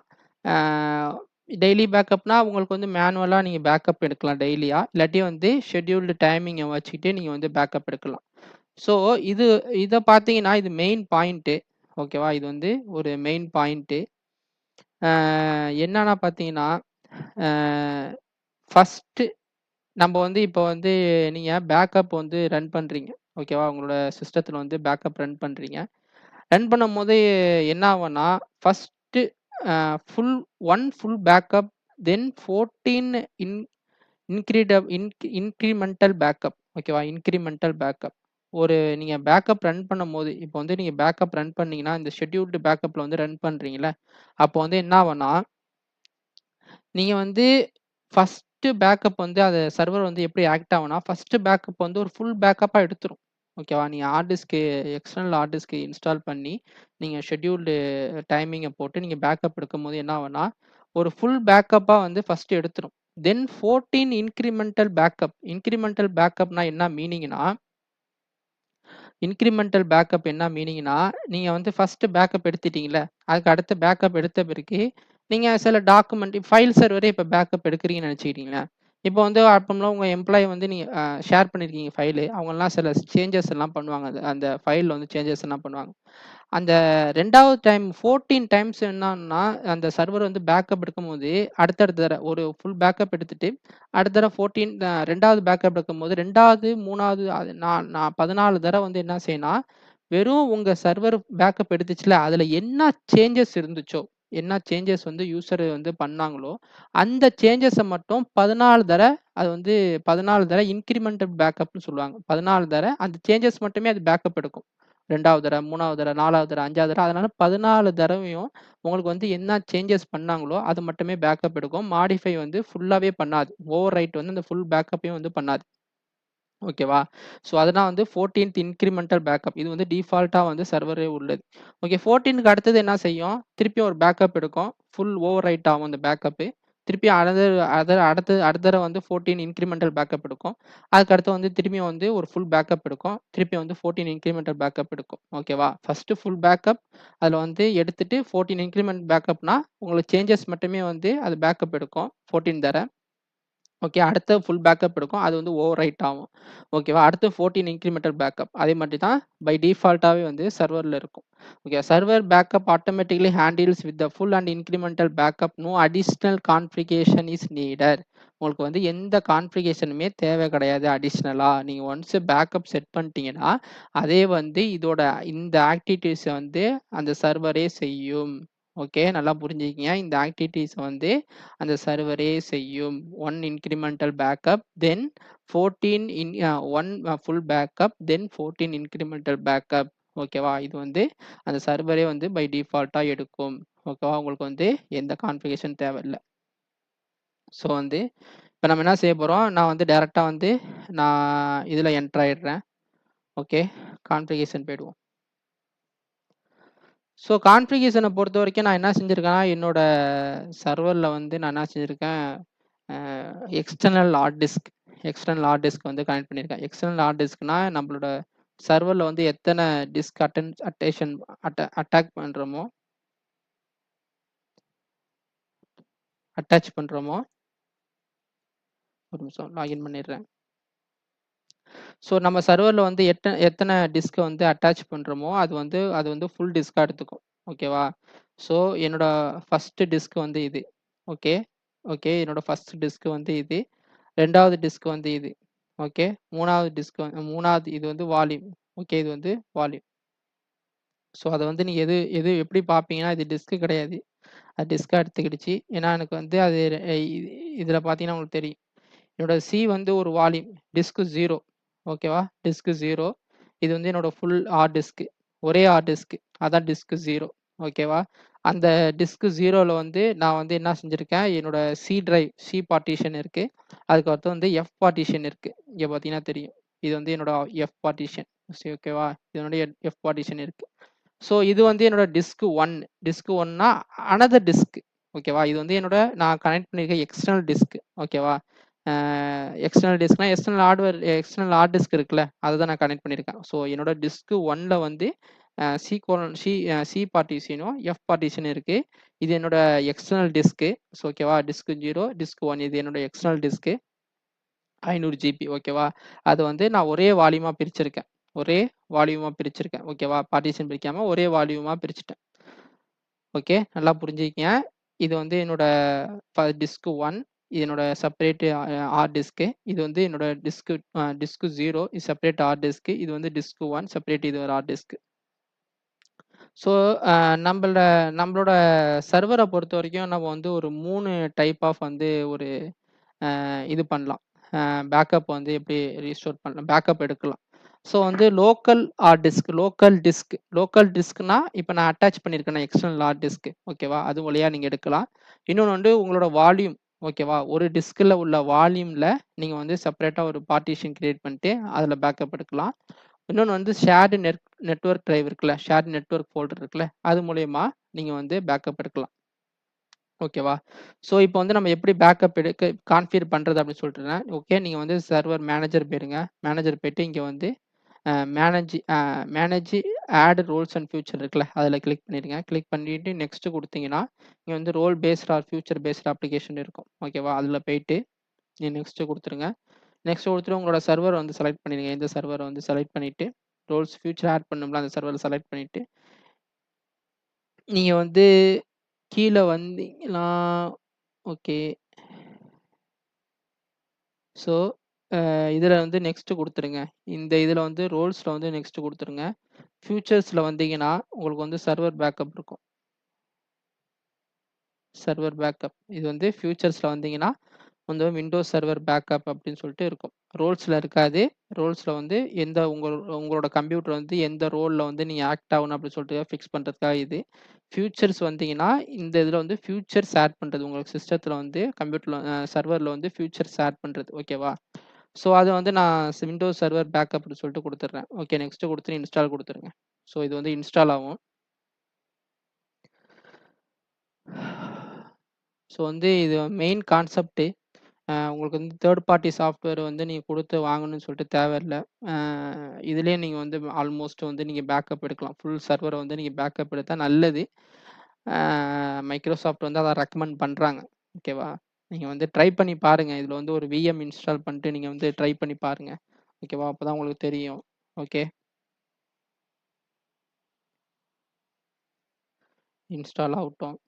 டெய்லி பேக்கப்னா உங்களுக்கு வந்து மேனுவலா நீங்க பேக்கப் எடுக்கலாம் டெய்லியா. இல்லாட்டி வந்து ஷெட்யூல்டு டைமிங்க வச்சுக்கிட்டு நீங்க வந்து பேக்கப் எடுக்கலாம். ஸோ இத பார்த்தீங்கன்னா, இது மெயின் பாயிண்ட்டு. ஓகேவா? இது வந்து ஒரு மெயின் பாயிண்ட்டு. என்னன்னா பார்த்தீங்கன்னா, அ ஃபர்ஸ்ட்டு நம்ம வந்து இப்போ வந்து நீங்க பேக்கப் வந்து ரன் பண்றீங்க. ஓகேவா? உங்களோட சிஸ்டத்துல வந்து பேக்கப் ரன் பண்றீங்க. ரன் பண்ணும்போது என்ன ஆகும்னா, ஃபர்ஸ்ட்டு அ ஃபுல் ஃபுல் பேக்கப், தென் 14 இன்கிரிமெண்டல் பேக்கப். ஓகேவா? Incremental backup. நீங்க பேக்கப் ரன் பண்ணும்போது, இப்போ வந்து நீங்க பேக்கப் ரன் பண்ணீங்கன்னா, இந்த ஷெட்யூல்டு பேக்கப்ல வந்து ரன் பண்றீங்கல்ல, அப்போ வந்து என்ன ஆகும்னா, நீங்க வந்து ஃபர்ஸ்ட்டு பேக்கப் வந்து சர்வர் வந்து எப்படி ஆக்ட் ஆகும்னா, ஃபர்ஸ்ட்டு பேக்கப் வந்து ஒரு ஃபுல் பேக்கப்பா எடுத்துரும். ஓகேவா? நீங்க எக்ஸ்டர்னல் ஹார்ட் டிஸ்க் இன்ஸ்டால் பண்ணி, நீங்க ஷெட்யூல்டு டைமிங்க போட்டு நீங்க பேக்கப் எடுக்கும்போது என்ன ஆகும்னா, ஒரு ஃபுல் பேக்கப்பா வந்து ஃபர்ஸ்ட்டு எடுத்துரும். தென் 14 இன்கிரிமெண்டல் பேக்கப். இன்கிரிமெண்டல் பேக்கப்னா என்ன மீனிங்னா, இன்கிரிமெண்டல் பேக்கப் என்ன மீனிங்னா, நீங்க வந்து ஃபர்ஸ்ட்டு பேக்கப் எடுத்துட்டீங்கல்ல, அதுக்கு அடுத்து பேக்கப் எடுத்த பிறகு, நீங்க சில டாக்குமெண்ட் ஃபைல் சர்வரே இப்ப பேக்கப் எடுக்கிறீங்கன்னு நெனச்சுக்கிட்டீங்களேன். இப்போ வந்து அப்போம்லாம் உங்க எம்ப்ளாயி வந்து நீங்க ஷேர் பண்ணியிருக்கீங்க ஃபைலு. அவங்கலாம் சில சேஞ்சஸ் எல்லாம் பண்ணுவாங்க. அந்த ஃபைல்ல வந்து சேஞ்சஸ் எல்லாம் பண்ணுவாங்க. அந்த 2வது டைம் 14 டைம்ஸ் என்னான்னா, அந்த சர்வர் வந்து பேக்கப் எடுக்கும்போது, அடுத்தடுத்த ஒரு ஃபுல் பேக்கப் எடுத்துட்டு, அடுத்த தடவ 2வது பேக்கப் எடுக்கும்போது 2வது, 3வது அது நான் நான் 14 தடவ வந்து என்ன செய்யும்னா, வெறும் உங்க சர்வர் பேக்கப் எடுத்துச்சுல்ல, அதுல என்ன சேஞ்சஸ் இருந்துச்சோ, என்ன சேஞ்சஸ் வந்து யூசர் வந்து பண்ணாங்களோ, அந்த சேஞ்சஸ மட்டும் 14 அது வந்து 14 இன்கிரிமெண்டல் பேக்கப்ன்னு சொல்லுவாங்க. 14 அந்த சேஞ்சஸ் மட்டுமே அது பேக்கப் எடுக்கும். 2வது 3வது 4வது 5வது அதனால 14 தடவையும் உங்களுக்கு வந்து என்ன சேஞ்சஸ் பண்ணாங்களோ, அது மட்டுமே பேக்கப் எடுக்கும். மாடிஃபை வந்து ஃபுல்லாவே பண்ணாது. ஓவர் ரைட் வந்து அந்த ஃபுல் பேக்கப்பையும் வந்து பண்ணாது. ஓகேவா? ஸோ அதெல்லாம் வந்து 14த் இன்கிரிமெண்டல் பேக்கப். இது வந்து டிஃபால்ட்டா வந்து சர்வரே உள்ளது. ஓகே 14க்கு அடுத்தது என்ன செய்யும்? திருப்பியும் ஒரு பேக்கப் எடுக்கும். ஃபுல் ஓவர் ரைட் ஆகும் அந்த பேக்கப்பு. திருப்பியும் அடுத்த தடவ வந்து 14 இன்கிரிமெண்டல் பேக்கப் எடுக்கும். அதுக்கு அடுத்து வந்து திரும்பியும் வந்து ஒரு ஃபுல் பேக்கப் எடுக்கும். திருப்பி வந்து 14 இன்கிரிமெண்டல் பேக்கப் எடுக்கும். ஓகேவா? ஃபர்ஸ்ட்டு ஃபுல் பேக்கப் அதில வந்து எடுத்துட்டு 14 இன்கிரிமெண்ட் பேக்கப்னா, உங்களுக்கு சேஞ்சஸ் மட்டுமே வந்து அது பேக்கப் எடுக்கும். 14 தர. ஓகே. அடுத்த ஃபுல் பேக்கப் எடுக்கும். அது வந்து ஓவர் ரைட் ஆகும். ஓகேவா? அடுத்து 14 இன்கிரிமெண்டல் பேக்கப். அதே மாதிரி தான் பை டிஃபால்ட்டாவே வந்து சர்வர்ல இருக்கும். Okay. Server backup automatically handles with the full and incremental backup. No additional configuration is needed. உங்களுக்கு வந்து எந்த கான்ஃபிகரேஷனுமே தேவை கிடையாது அடிஷனலா. நீங்க ஒன்ஸ் பேக்கப் செட் பண்ணிட்டீங்கன்னா, அதே வந்து இந்த ஆக்டிவிட்டீஸ வந்து அந்த சர்வரே செய்யும். ஓகே. நல்லா புரிஞ்சுக்கங்க. இந்த ஆக்டிவிட்டீஸ வந்து அந்த சர்வரே செய்யும். 1 இன்கிரிமெண்டல் பேக்கப், தென் 14 1 ஃபுல் பேக்கப், தென் 14 இன்கிரிமெண்டல் பேக்கப். ஓகேவா? இது வந்து அந்த சர்வரே வந்து பை டிஃபால்ட்டா எடுக்கும். ஓகேவா? உங்களுக்கு வந்து எந்த கான்ஃபிகரேஷன் தேவையில்ல. ஸோ வந்து இப்ப நம்ம என்ன செய்ய போறோம்? நான் வந்து டைரக்ட்டா வந்து நான் இதுல என்டர் ஆயிடுறேன். ஓகே. கான்ஃபிகரேஷன் போயிடுவோம். ஸோ கான்ஃபிகரேஷன பொறுத்தவரைக்கும் நான் என்ன செஞ்சிருக்கேன்னா, என்னோட சர்வர்ல வந்து நான் என்ன செஞ்சிருக்கேன், அ எக்ஸ்டர்னல் ஹார்ட் டிஸ்க் வந்து கனெக்ட் பண்ணியிருக்கேன். எக்ஸ்டர்னல் ஹார்ட் டிஸ்க்னா நம்மளோட சர்வர்ல வந்து எத்தன டிஸ்க் அட்டாக் பண்றோமோ அட்டாச் பண்றோமோ ஒரு நிமிஷம் லாகின் பண்ணிடுறேன். ஸோ நம்ம சர்வர்ல வந்து எத்தன டிஸ்க் வந்து அட்டாச் பண்றோமோ, அது வந்து ஃபுல் டிஸ்க்கா எடுத்துக்கும். ஓகேவா? ஸோ என்னோட ஃபர்ஸ்ட் டிஸ்க் வந்து இது. ஓகே. ஓகே. என்னோட ஃபர்ஸ்ட் டிஸ்க் வந்து இது. 2வது டிஸ்க் வந்து இது. ஓகே. 3வது இது வந்து வால்யூம். ஓகே. இது வந்து வால்யூம். ஸோ அத வந்து நீங்க எது எது எப்படி பார்ப்பீங்கன்னா, இது டிஸ்க் கிடையாது. அது டிஸ்க்கா எடுத்துக்கிடுச்சு. ஏன்னா எனக்கு வந்து அது இதுல பார்த்தீங்கன்னா உங்களுக்கு தெரியும். என்னோட சி வந்து ஒரு வால்யூம். டிஸ்க் 0 ஓகேவா? டிஸ்க் 0 இது வந்து என்னோட ஃபுல் ஹார்ட் டிஸ்க். ஒரே ஹார்ட் டிஸ்க். அதான் டிஸ்க் 0 ஓகேவா? அந்த டிஸ்க் 0ல வந்து நான் வந்து என்ன செஞ்சிருக்கேன், என்னோட சி பார்ட்டிஷன் இருக்கு. அதுக்கு அடுத்து வந்து எஃப் பார்ட்டிஷன் இருக்கு. இங்க பார்த்தீங்கன்னா தெரியும். இது வந்து என்னோட எஃப் பார்ட்டிஷன். சரி ஓகேவா? இது என்னுடைய எஃப் பார்ட்டிஷன் இருக்கு. ஸோ இது வந்து என்னோட டிஸ்க் 1. டிஸ்க் 1னா அனதர் டிஸ்க். ஓகேவா? இது வந்து நான் கனெக்ட் பண்ணியிருக்க எக்ஸ்டர்னல் டிஸ்க். ஓகேவா? அ எக்ஸ்டர்னல் ஹார்ட் டிஸ்க் இருக்குல்ல, அததான் நான் கனெக்ட் பண்ணியிருக்கேன். ஸோ என்னோட டிஸ்க் 1ல வந்து சி பார்ட்டிஷனும், எஃப் பார்ட்டிஷன் இருக்கு. இது என்னோட எக்ஸ்டர்னல் டிஸ்க். ஸோ ஓகேவா? டிஸ்க் 0, டிஸ்க் 1 இது என்னோட எக்ஸ்டர்னல் டிஸ்க். 500 ஜிபி ஓகேவா? அது வந்து நான் ஒரே வால்யூமா பிரிச்சிருக்கேன். ஒரே வால்யூமா பிரிச்சிருக்கேன். ஓகேவா? பார்ட்டிஷன் பிரிக்காம ஒரே வால்யூமா பிரிச்சுட்டேன். ஓகே. நல்லா புரிஞ்சுக்கங்க. இது வந்து என்னோட டிஸ்க் 1 இது என்னோட செப்பரேட் ஹார்ட் டிஸ்க். இது வந்து என்னோட டிஸ்க் 0 இது செப்பரேட் ஹார்ட் டிஸ்க். இது வந்து டிஸ்க் 1 செப்பரேட் இது ஒரு ஹார்ட் டிஸ்க். ஸோ அ நம்பள நம்மளோட சர்வர பொறுத்தவரைக்கும் நம்ம வந்து ஒரு 3 டைப் ஆஃப் வந்து ஒரு இது பண்ணலாம். பேக்கப் வந்து எப்படி ரீஸ்டோர் பண்ணலாம், பேக்கப் எடுக்கலாம். ஸோ வந்து லோக்கல் டிஸ்க்னா இப்ப நான் அட்டாச் பண்ணியிருக்கேனே எக்ஸ்டர்னல் ஹார்ட் டிஸ்க் ஓகேவா? அது வழியா நீங்க எடுக்கலாம். இன்னொன்னு வந்து உங்களோட வால்யூம் ஓகேவா? ஒரு டிஸ்க்ல உள்ள வால்யூம்ல நீங்க வந்து செப்பரேட்டா ஒரு பார்ட்டிஷன் கிரியேட் பண்ணிட்டு அதுல பேக்கப் எடுக்கலாம். இன்னொன்னு வந்து நெட்வொர்க் டிரைவ் இருக்குல்ல, ஷேர்ட் நெட்வொர்க் ஃபோல்டர் இருக்குல்ல, அது மூலியமா நீங்க வந்து பேக்கப் எடுக்கலாம். ஓகேவா? ஸோ இப்போ வந்து நம்ம எப்படி பேக்கப் கான்ஃபிகர் பண்றது அப்படின்னு சொல்லிட்டுறேன். ஓகே. நீங்க வந்து சர்வர் மேனேஜர் போயிருங்க. மேனேஜர் போயிட்டு இங்க வந்து அ மேனேஜ் அ manage add roles and feature இருக்குல்ல, அதில கிளிக் பண்ணிடுங்க. கிளிக் பண்ணிட்டு நெக்ஸ்ட் குடுத்தீங்கன்னா, இங்க வந்து role based or feature based application இருக்கும். ஓகேவா? அதில போயிட்டு நீங்க நெக்ஸ்ட் குடுத்துருங்க. நெக்ஸ்ட் குடுத்துட்டு உங்களோட சர்வர் வந்து செலக்ட் பண்ணிடுங்க. எந்த சர்வர் வந்து செலக்ட் பண்ணிட்டு, ரோல்ஸ் ஃபியூச்சர் ஆட் பண்ணணும்ல அந்த சர்வர செலக்ட் பண்ணிட்டு, நீங்க வந்து கீழ வந்தீங்கன்னா ஓகே. ஸோ இதில வந்து நெக்ஸ்ட் குடுத்துருங்க. இந்த இதில வந்து ரோல்ஸ்ல வந்து நெக்ஸ்ட் குடுத்துருங்க. ஃபியூச்சர்ஸ்ல வந்தீங்கன்னா, உங்களுக்கு வந்து சர்வர் பேக்கப் இருக்கும். Server backup. இது வந்து ஃபியூச்சர்ஸ்ல வந்தீங்கன்னா, வந்து விண்டோஸ் சர்வர் பேக்கப் அப்படின்னு சொல்லிட்டு இருக்கும். ரோல்ஸ்ல இருக்காது. ரோல்ஸ்ல வந்து உங்களோட கம்ப்யூட்டர் வந்து எந்த ரோல்ல வந்து நீங்க ஆக்ட் ஆகணும் அப்படின்னு சொல்லிட்டு ஃபிக்ஸ் பண்றதுக்காக இது. ஃபியூச்சர்ஸ் வந்தீங்கன்னா, இந்த இதில வந்து ஃபியூச்சர்ஸ் ஆட் பண்றது. உங்களுக்கு சிஸ்டத்தில வந்து கம்ப்யூட்டர்ல சர்வர்ல வந்து ஃபியூச்சர்ஸ் ஆட் பண்றது. ஓகேவா? ஸோ அது வந்து நான் விண்டோஸ் சர்வர் பேக்கப்னு சொல்லிட்டு குடுத்துடுறேன். ஓகே நெக்ஸ்ட் குடுத்துட்டு இன்ஸ்டால் குடுத்துருங்க. ஸோ இது வந்து இன்ஸ்டால் ஆகும். ஸோ வந்து இது மெயின் கான்செப்ட்டு. உங்களுக்கு வந்து தேர்ட் பார்ட்டி சாஃப்ட்வேர் வந்து நீங்க குடுத்து வாங்கணும்னு சொல்லிட்டு தேவையில்ல. அ இதுலயே நீங்க வந்து ஆல்மோஸ்ட் வந்து நீங்க பேக்கப் எடுக்கலாம். ஃபுல் சர்வர வந்து நீங்க பேக்கப் எடுத்தா நல்லது. அ மைக்ரோசாஃப்ட் வந்து அத ரெக்கமெண்ட் பண்றாங்க. ஓகேவா? நீங்க வந்து ட்ரை பண்ணி பாருங்க. இதுல வந்து ஒரு விஎம் இன்ஸ்டால் பண்ணிட்டு நீங்க வந்து ட்ரை பண்ணி பாருங்க. ஓகேவா? அப்பதான் உங்களுக்கு தெரியும். ஓகே. இன்ஸ்டால் ஆகட்டும்.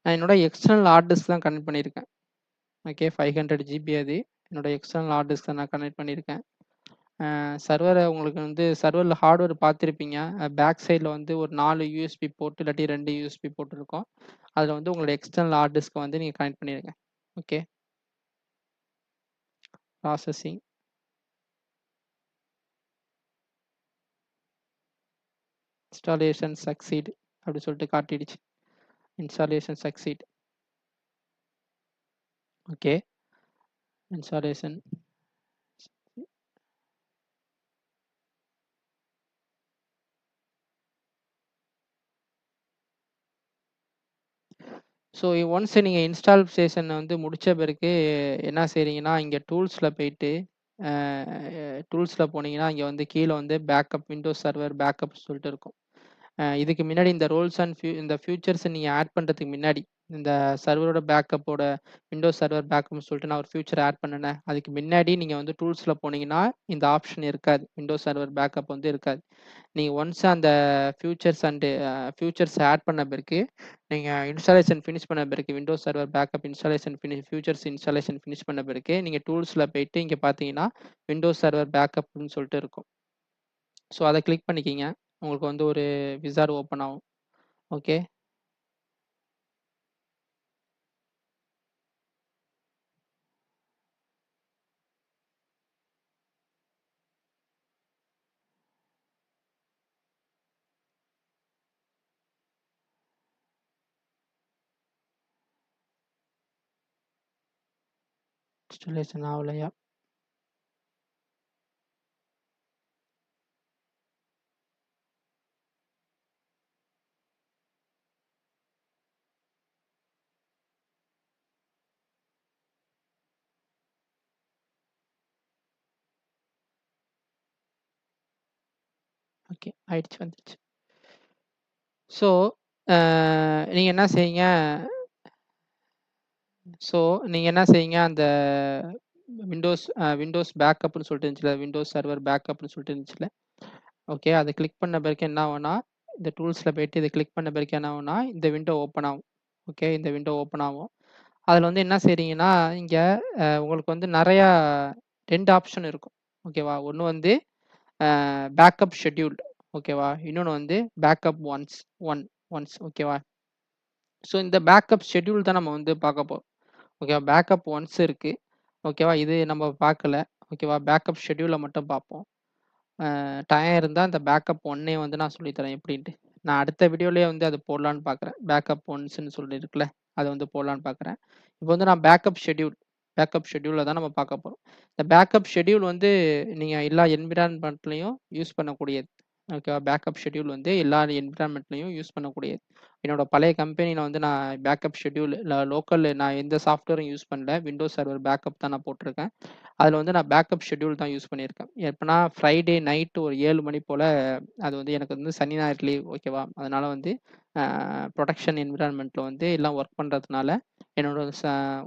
நான் என்னோட எக்ஸ்டர்னல் ஹார்ட் டிஸ்க் தான் கனெக்ட் பண்ணியிருக்கேன். ஓகே 500 ஜிபி அது. என்னோட எக்ஸ்டர்னல் ஹார்ட் டிஸ்க் தான் நான் கனெக்ட் பண்ணியிருக்கேன். சர்வர உங்களுக்கு வந்து சர்வர்ல ஹார்ட்வேர் பார்த்துருப்பீங்க. பேக் சைட்ல வந்து ஒரு 4 யூஎஸ்பி போர்ட் இல்லாட்டி 2 யூஎஸ்பி போர்ட் இருக்கும். அதுல வந்து உங்களோட எக்ஸ்டர்னல் ஹார்ட் டிஸ்க்க வந்து நீங்க கனெக்ட் பண்ணிருங்க. ஓகே. ப்ராசஸிங். இன்ஸ்டாலேஷன் சக்சீட் அப்படி சொல்லிட்டு காட்டிடுச்சு. Installation succeed. Okay. Installation. So once நீங்க இன்ஸ்டாலேஷன் வந்து முடிச்ச பிறகு என்ன செய்றீங்கன்னா, இங்க டூல்ஸ்ல போயிட்டு அ டூல்ஸ்ல போனீங்கன்னா, இங்க வந்து கீழ வந்து பேக்கப் விண்டோஸ் சர்வர் பேக்கப் சொல்லிட்டு இருக்கும். இதுக்கு முன்னாடி இந்த ரோல்ஸ் அண்ட் இந்த ஃபியூச்சர்ஸ் நீங்க ஆட் பண்றதுக்கு முன்னாடி, இந்த சர்வரோட பேக்கப்போட விண்டோஸ் சர்வர் பேக்கப்னு சொல்லிட்டு நான் ஒரு ஃபியூச்சர் ஆட் பண்ணுனேன். அதுக்கு முன்னாடி நீங்க வந்து டூல்ஸ்ல போனீங்கன்னா, இந்த ஆப்ஷன் இருக்காது. விண்டோஸ் சர்வர் பேக்கப் வந்து இருக்காது. நீங்க ஒன்ஸ் அந்த ஃபியூச்சர்ஸ் ஆட் பண்ண பிறகு, நீங்க இன்ஸ்டாலேஷன் ஃபினிஷ் பண்ண பிறகு, Windows server backup installation features installation finish பண்ண பிறகு, நீங்க டூல்ஸ்ல போயிட்டு இங்க பார்த்தீங்கன்னா, விண்டோஸ் சர்வர் பேக்கப்னு சொல்லிட்டு இருக்கும். ஸோ அத கிளிக் பண்ணிக்கீங்க. உங்களுக்கு வந்து ஒரு விசார்ட் ஓப்பன் ஆகும். ஓகே. இன்ஸ்டாலேஷன் ஆவலையா? ஓகே. ஆயிடுச்சு வந்துருச்சு. ஸோ, அ நீங்க என்ன செய்யுங்க ஸோ, நீங்க என்ன செய்யுங்க, அந்த விண்டோஸ் பேக்கப்னு சொல்லிட்டு இருந்துச்சுல்ல, விண்டோஸ் சர்வர் பேக்கப்னு சொல்லிட்டு இருந்துச்சுல்ல. ஓகே. அத கிளிக் பண்ண பிறகு என்ன ஆகும்னா, இந்த டூல்ஸ்ல போயிட்டு இத கிளிக் பண்ண பிறகு என்ன ஆகும்னா, இந்த விண்டோ ஓப்பன் ஆகும். ஓகே. இந்த விண்டோ ஓப்பன் ஆகும். அதுல வந்து என்ன செய்றீங்கன்னா, இங்க உங்களுக்கு வந்து நெறையா 2 ஆப்ஷன் இருக்கும். ஓகேவா? ஒண்ணு வந்து பேக்கப் ஷெட்யூல்ட் ஓகேவா? இன்னொன்னு வந்து பேக்கப் ஒன்ஸ் ஓகேவா? ஸோ இந்த பேக்கப் ஷெட்யூல் தான் நம்ம வந்து பார்க்க போறோம். ஓகேவா? பேக்கப் ஒன்ஸ் இருக்கு. ஓகேவா? இது நம்ம பார்க்கல. ஓகேவா? பேக்கப் ஷெட்யூல மட்டும் பார்ப்போம். டைம் இருந்தா இந்த பேக்கப் ஒன்னே வந்து நான் சொல்லி தரேன் எப்படின்ட்டு. நான் அடுத்த வீடியோலயே வந்து அது போடலான்னு பார்க்குறேன். பேக்கப் ஒன்ஸ்ன்னு சொல்லி இருக்குல்ல, அத வந்து போடலான்னு பார்க்குறேன். இப்போ வந்து நான் பேக்கப் ஷெட்யூல தான் நம்ம பார்க்க போறோம். இந்த பேக்கப் ஷெட்யூல் வந்து நீங்க எல்லா என்விரான்மென்ட்லயும் யூஸ் பண்ணக்கூடியது. ஓகேவா? பேக்கப் ஷெட்யூல் வந்து எல்லா என்விரான்மென்ட்லயும் யூஸ் பண்ணக்கூடியது. என்னோட பழைய கம்பெனில வந்து நான் பேக்கப் ஷெட்யூல் லோக்கல்ல நான் எந்த சாஃப்ட்வேரும் யூஸ் பண்ணல. விண்டோஸ் சர்வர் பேக்கப் தான் நான் போட்டிருக்கேன். அதில வந்து நான் பேக்கப் ஷெட்யூல் தான் யூஸ் பண்ணியிருக்கேன். எப்பன்னா ஃப்ரைடே நைட் ஒரு 7 மணி போல அது வந்து எனக்கு வந்து சனி, ஞாயிறு லீவ் ஓகேவா? அதனால வந்து புரொடக்ஷன் என்விரான்மென்ட்ல வந்து எல்லாம் ஒர்க் பண்றதுனால, என்னோட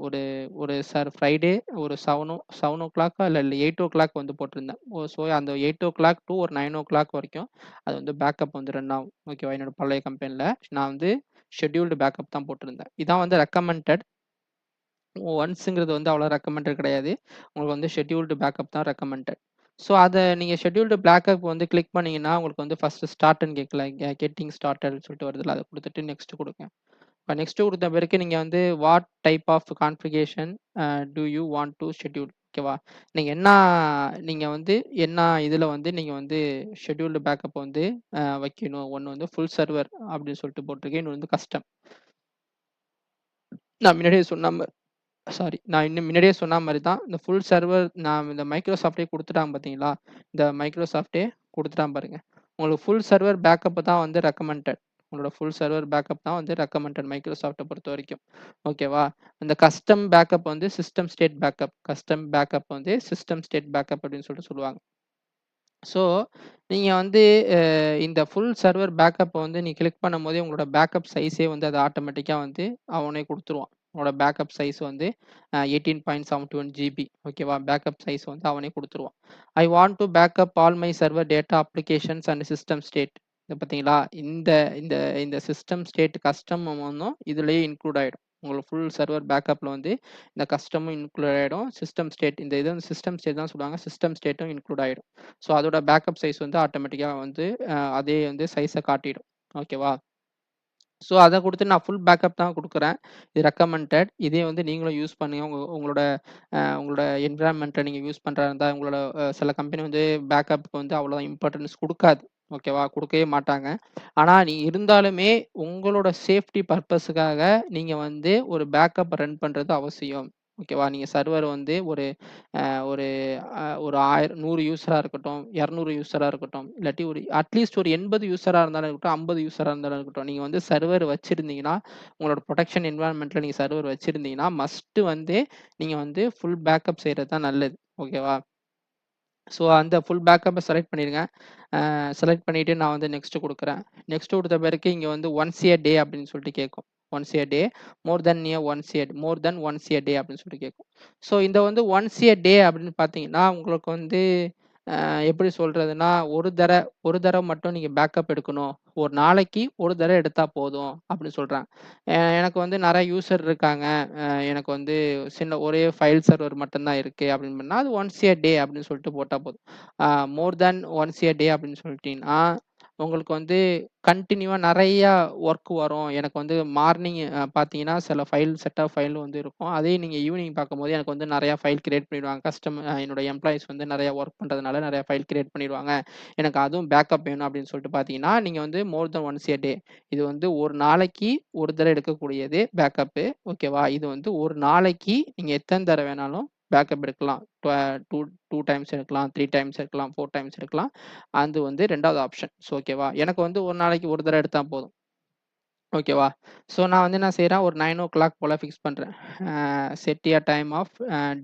ஒரு ஒரு ஃப்ரைடே ஒரு 7:00 இல்ல 8:00 வந்து போட்டிருந்தேன். ஸோ அந்த 8:00 டூ ஒரு 9:00 வரைக்கும் அது வந்து பேக்கப் வந்து ரன் ஆகும். ஓகேவா? என்னோட பழைய கம்பெனில. நான் வந்து ஷெட்யூல்டு பேக்கப் தான் போட்டிருந்தேன். இதான் வந்து ரெக்கமெண்டட். ஒன்ஸ்ங்கிறது வந்து அவ்வளோ ரெக்கமெண்டட் கிடையாது. உங்களுக்கு வந்து ஷெட்யூல்டு பேக்கப் தான் ரெக்கமெண்டட். ஸோ அத நீங்க ஷெட்யூல்டு பேக்கப் வந்து கிளிக் பண்ணீங்கன்னா, உங்களுக்கு வந்து ஃபர்ஸ்ட்டு ஸ்டார்ட்ன்னு கேட்கல. கெட்டிங் ஸ்டார்டட்ன்னு சொல்லிட்டு வருதுல்ல. அத குடுத்துட்டு நெக்ஸ்ட் குடுங்க. நெக்ஸ்ட் குடுத்த பிறகு நீங்க வந்து what type of configuration do you want to schedule ஓகேவா? நீங்க நீங்க வந்து என்ன இதுல வந்து நீங்க வந்து ஷெட்யூல்டு பேக்கப் வந்து வைக்கணும். ஒண்ணு வந்து ஃபுல் சர்வர் அப்படின்னு சொல்லிட்டு போட்டிருக்கேன். இன்னொன்னு வந்து கஸ்டம். நான் முன்னாடியே சொன்ன நான் இன்னும் முன்னாடியே சொன்ன மாரி தான். இந்த ஃபுல் சர்வர் நான் இந்த மைக்ரோசாஃப்ட்டே குடுத்துட்டாங்க பார்த்தீங்களா? இந்த மைக்ரோசாஃப்ட்டே குடுத்துட்டான் பாருங்க. உங்களுக்கு ஃபுல் சர்வர் பேக்கப் தான் வந்து ரெக்கமெண்டட். உங்களோட ஃபுல் சர்வர் பேக்கப் தான் வந்து ரெக்கமெண்டட் மைக்ரோசாஃப்ட்ட பொறுத்தவரைக்கும். ஓகேவா? இந்த கஸ்டம் பேக்கப் வந்து system state backup. Custom backup வந்து சிஸ்டம் ஸ்டேட் பேக்கப் அப்படின்னு சொல்லிட்டு சொல்லுவாங்க. ஸோ, நீங்க வந்து இந்த ஃபுல் சர்வர் பேக்கப் வந்து நீங்க கிளிக் பண்ணும்போதே உங்களோட பேக்கப் சைஸே வந்து அது ஆட்டோமேட்டிக்கா வந்து அவனே குடுத்துருவான். உங்களோட பேக்கப் சைஸ் வந்து 18.71 ஜிபி ஓகேவா? பேக்கப் சைஸ் வந்து அவனே குடுத்துருவான். I want to backup all my server data applications and system state. இத பார்த்தீங்களா? இந்த இந்த இந்த சிஸ்டம் ஸ்டேட் கஸ்டம் ஒண்ணும் இதுலயே இன்க்ளூட் ஆயிடும். உங்களுக்கு ஃபுல் சர்வர் பேக்கப்ல வந்து இந்த கஸ்டமும் இன்க்ளூட் ஆயிடும். சிஸ்டம் ஸ்டேட் இந்த இது வந்து சிஸ்டம் ஸ்டேட் தான் சொல்லுவாங்க. சிஸ்டம் ஸ்டேட்டும் இன்க்ளூட் ஆயிடும். ஸோ அதோட பேக்கப் சைஸ் வந்து ஆட்டோமேட்டிக்கா வந்து அதே வந்து சைஸ காட்டிடும். ஓகேவா? ஸோ அத குடுத்து நான் ஃபுல் பேக்கப் தான் குடுக்குறேன். இது ரெக்கமெண்டட். இதே வந்து நீங்களும் யூஸ் பண்ணுங்க. உங்களோட உங்களோட என்விரான்மென்ட்ட நீங்க யூஸ் பண்றதா இருந்தா, உங்களோட சில கம்பெனி வந்து பேக்கப்க்கு வந்து அவ்வளோ இம்பார்ட்டன்ஸ் குடுக்காது. ஓகேவா? குடுக்கவே மாட்டாங்க. ஆனா நீ இருந்தாலுமே உங்களோட சேஃப்டி பர்ப்பஸுக்காக நீங்க வந்து ஒரு பேக்கப் ரன் பண்றது அவசியம். ஓகேவா? நீங்க சர்வர் வந்து ஒரு ஒரு ஒரு 1000 100 யூசரா இருக்கட்டும், 200 யூசரா இருக்கட்டும், இல்லாட்டி ஒரு அட்லீஸ்ட் ஒரு 80 யூசரா இருந்தாலும் இருக்கட்டும், 50 யூசரா இருந்தாலும் இருக்கட்டும். நீங்க வந்து சர்வர் வச்சிருந்தீங்கன்னா, உங்களோட புரொடெக்ஷன் என்வைரன்மென்ட்ல நீங்க சர்வர் வச்சிருந்தீங்கன்னா, மஸ்ட் வந்து நீங்க வந்து ஃபுல் பேக்கப் செய்றது தான் நல்லது. ஓகேவா? ஸோ அந்த ஃபுல் பேக்கப்ப செலக்ட் பண்ணிருங்க. செலக்ட் பண்ணிட்டு நான் வந்து நெக்ஸ்ட் குடுக்குறேன். நெக்ஸ்ட் குடுத்த பிறகு இங்க வந்து ஒன்ஸ் எ டே அப்படின்னு சொல்லிட்டு கேட்கும். ஒன்ஸ் எ டே, மோர் தென் ஒன்ஸ் எ டே அப்படின்னு சொல்லிட்டு கேட்கும். ஸோ இந்த வந்து ஒன்ஸ் எ டே அப்படின்னு பார்த்தீங்கன்னா, உங்களுக்கு வந்து எப்படி சொல்றதுன்னா, ஒரு தடவ மட்டும் நீங்க பேக்கப் எடுக்கணும். ஒரு நாளைக்கு ஒரு தடவ எடுத்தா போதும் அப்படின்னு சொல்றாங்க. எனக்கு வந்து நெறைய யூசர் இருக்காங்க. எனக்கு வந்து ஒரே ஃபைல் சர்வர் மட்டும் தான் இருக்கு அப்படின்னு பண்ணா, அது ஒன்ஸ் எ டே அப்படின்னு சொல்லிட்டு போட்டா போதும். அ மோர் தேன் ஒன்ஸ் எ டே அப்படின்னு சொல்லிட்டீங்கன்னா, உங்களுக்கு வந்து கன்டினியூவா நெறையா ஒர்க் வரும். எனக்கு வந்து மார்னிங் பார்த்தீங்கன்னா, சில செட் ஆஃப் ஃபைல் வந்து இருக்கும். அதே நீங்க ஈவினிங் பார்க்கும்போது எனக்கு வந்து நெறையா ஃபைல் கிரியேட் பண்ணிடுவாங்க. என்னோட எம்ப்ளாயீஸ் வந்து நெறையா ஒர்க் பண்றதுனால நெறையா ஃபைல் கிரியேட் பண்ணிருவாங்க. எனக்கு அதுவும் பேக்கப் வேணும் அப்படின்னு சொல்லிட்டு பார்த்தீங்கன்னா, நீங்க வந்து மோர் தென் ஒன்ஸ் எ டே இது வந்து ஒரு நாளைக்கு ஒரு தடவ எடுக்கக்கூடியது பேக்கப்பு. ஓகேவா? இது வந்து ஒரு நாளைக்கு நீங்க எத்தன தடவ வேணாலும் பேக்கப் எடுக்கலாம். 2 டைம்ஸ் எடுக்கலாம், 3 டைம்ஸ் எடுக்கலாம், 4 டைம்ஸ் எடுக்கலாம். அது வந்து 2வது ஆப்ஷன். ஓகேவா? எனக்கு வந்து ஒரு நாளைக்கு ஒரு தடவ எடுத்தா போதும். ஓகேவா? ஸோ நான் வந்து என்ன செய்றேன், ஒரு 9:00 போல ஃபிக்ஸ் பண்றேன். Set a time of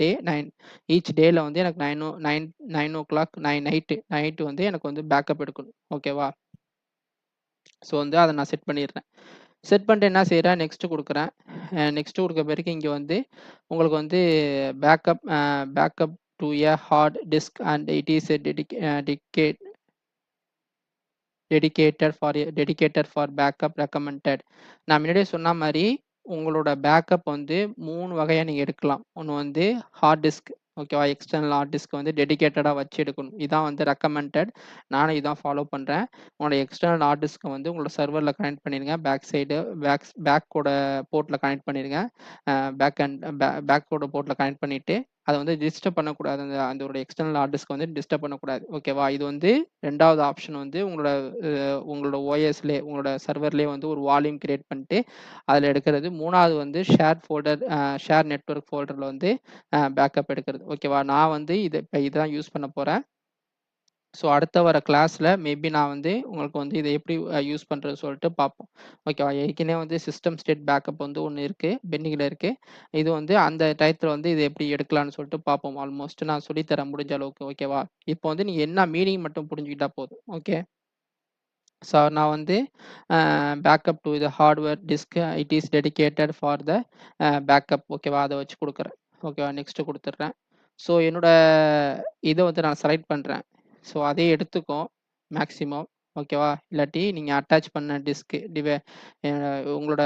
day 9 each டேல வந்து எனக்கு 9:00 நைட்டு வந்து எனக்கு வந்து பேக்கப் எடுக்கணும். ஓகேவா? ஸோ வந்து அத நான் செட் பண்ணிடுறேன். செட் பண்ணிட்டு என்ன செய்றேன், நெக்ஸ்ட் குடுக்குறேன். நெக்ஸ்ட் குடுக்க பிறகு இங்க வந்து உங்களுக்கு வந்து backup to a hard disk and it is a dedicated for backup recommended. நான் முன்னாடியே சொன்ன மாரி, உங்களோட பேக்கப் வந்து 3 வகையா நீங்க எடுக்கலாம். ஒண்ணு வந்து ஹார்ட் டிஸ்க் ஓகேவா? எக்ஸ்டர்னல் ஹார்ட் டிஸ்க் வந்து டெடிகேட்டடா வச்சு எடுக்கணும். இதான் வந்து ரெக்கமெண்டட். நானும் இதான் ஃபாலோ பண்றேன். உங்களோட எக்ஸ்டர்னல் ஹார்ட் டிஸ்க்க வந்து உங்களோட சர்வர்ல கனெக்ட் பண்ணிருங்க. பேக்கோட போர்ட்ல கனெக்ட் பண்ணிருங்க. பேக் அண்ட் பேக்கோட போர்ட்ல கனெக்ட் பண்ணிட்டு, அத வந்து டிஸ்டர்ப் பண்ணக்கூடாது. அதோட எக்ஸ்டர்னல் ஹார்ட் டிஸ்க்க வந்து டிஸ்டர்ப் பண்ணக்கூடாது. ஓகேவா? இது வந்து 2வது ஆப்ஷன் வந்து உங்களோட ஓஎஸ்லயே உங்களோட சர்வர்லயே வந்து ஒரு வால்யூம் கிரியேட் பண்ணிட்டு, அதில எடுக்கிறது. 3வது வந்து ஷேர் நெட்வொர்க் ஃபோல்டர்ல வந்து பேக்கப் எடுக்கிறது. ஓகேவா? நான் வந்து இப்ப இதான் யூஸ் பண்ண போறேன். ஸோ அடுத்த வர கிளாஸ்ல மேபி நான் வந்து உங்களுக்கு வந்து இத எப்படி யூஸ் பண்றது சொல்லிட்டு பார்ப்போம். ஓகேவா? ஏற்கனவே வந்து சிஸ்டம் ஸ்டேட் பேக்கப் வந்து ஒண்ணு இருக்கு. பெண்டிங்ல இருக்கு. இது வந்து அந்த டயத்துல வந்து இத எப்படி எடுக்கலாம்னு சொல்லிட்டு பார்ப்போம். ஆல்மோஸ்ட் நான் சொல்லி தரேன் முடிஞ்ச அளவுக்கு. ஓகேவா? இப்போ வந்து நீங்க என்ன மீனிங் மட்டும் புரிஞ்சுக்கிட்டா போதும். ஓகே. ஸோ நான் வந்து backup to the hardware disk it is dedicated for the backup ஓகேவா? அத வச்சு குடுக்குறேன். ஓகேவா? நெக்ஸ்ட் குடுத்துடுறேன். ஸோ என்னோட இத வந்து நான் செலக்ட் பண்றேன். ஸோ அதே எடுத்துக்கும் மேக்ஸிமம். ஓகேவா? இல்லாட்டி நீங்க அட்டாச் பண்ண டிஸ்க் அ உங்களோட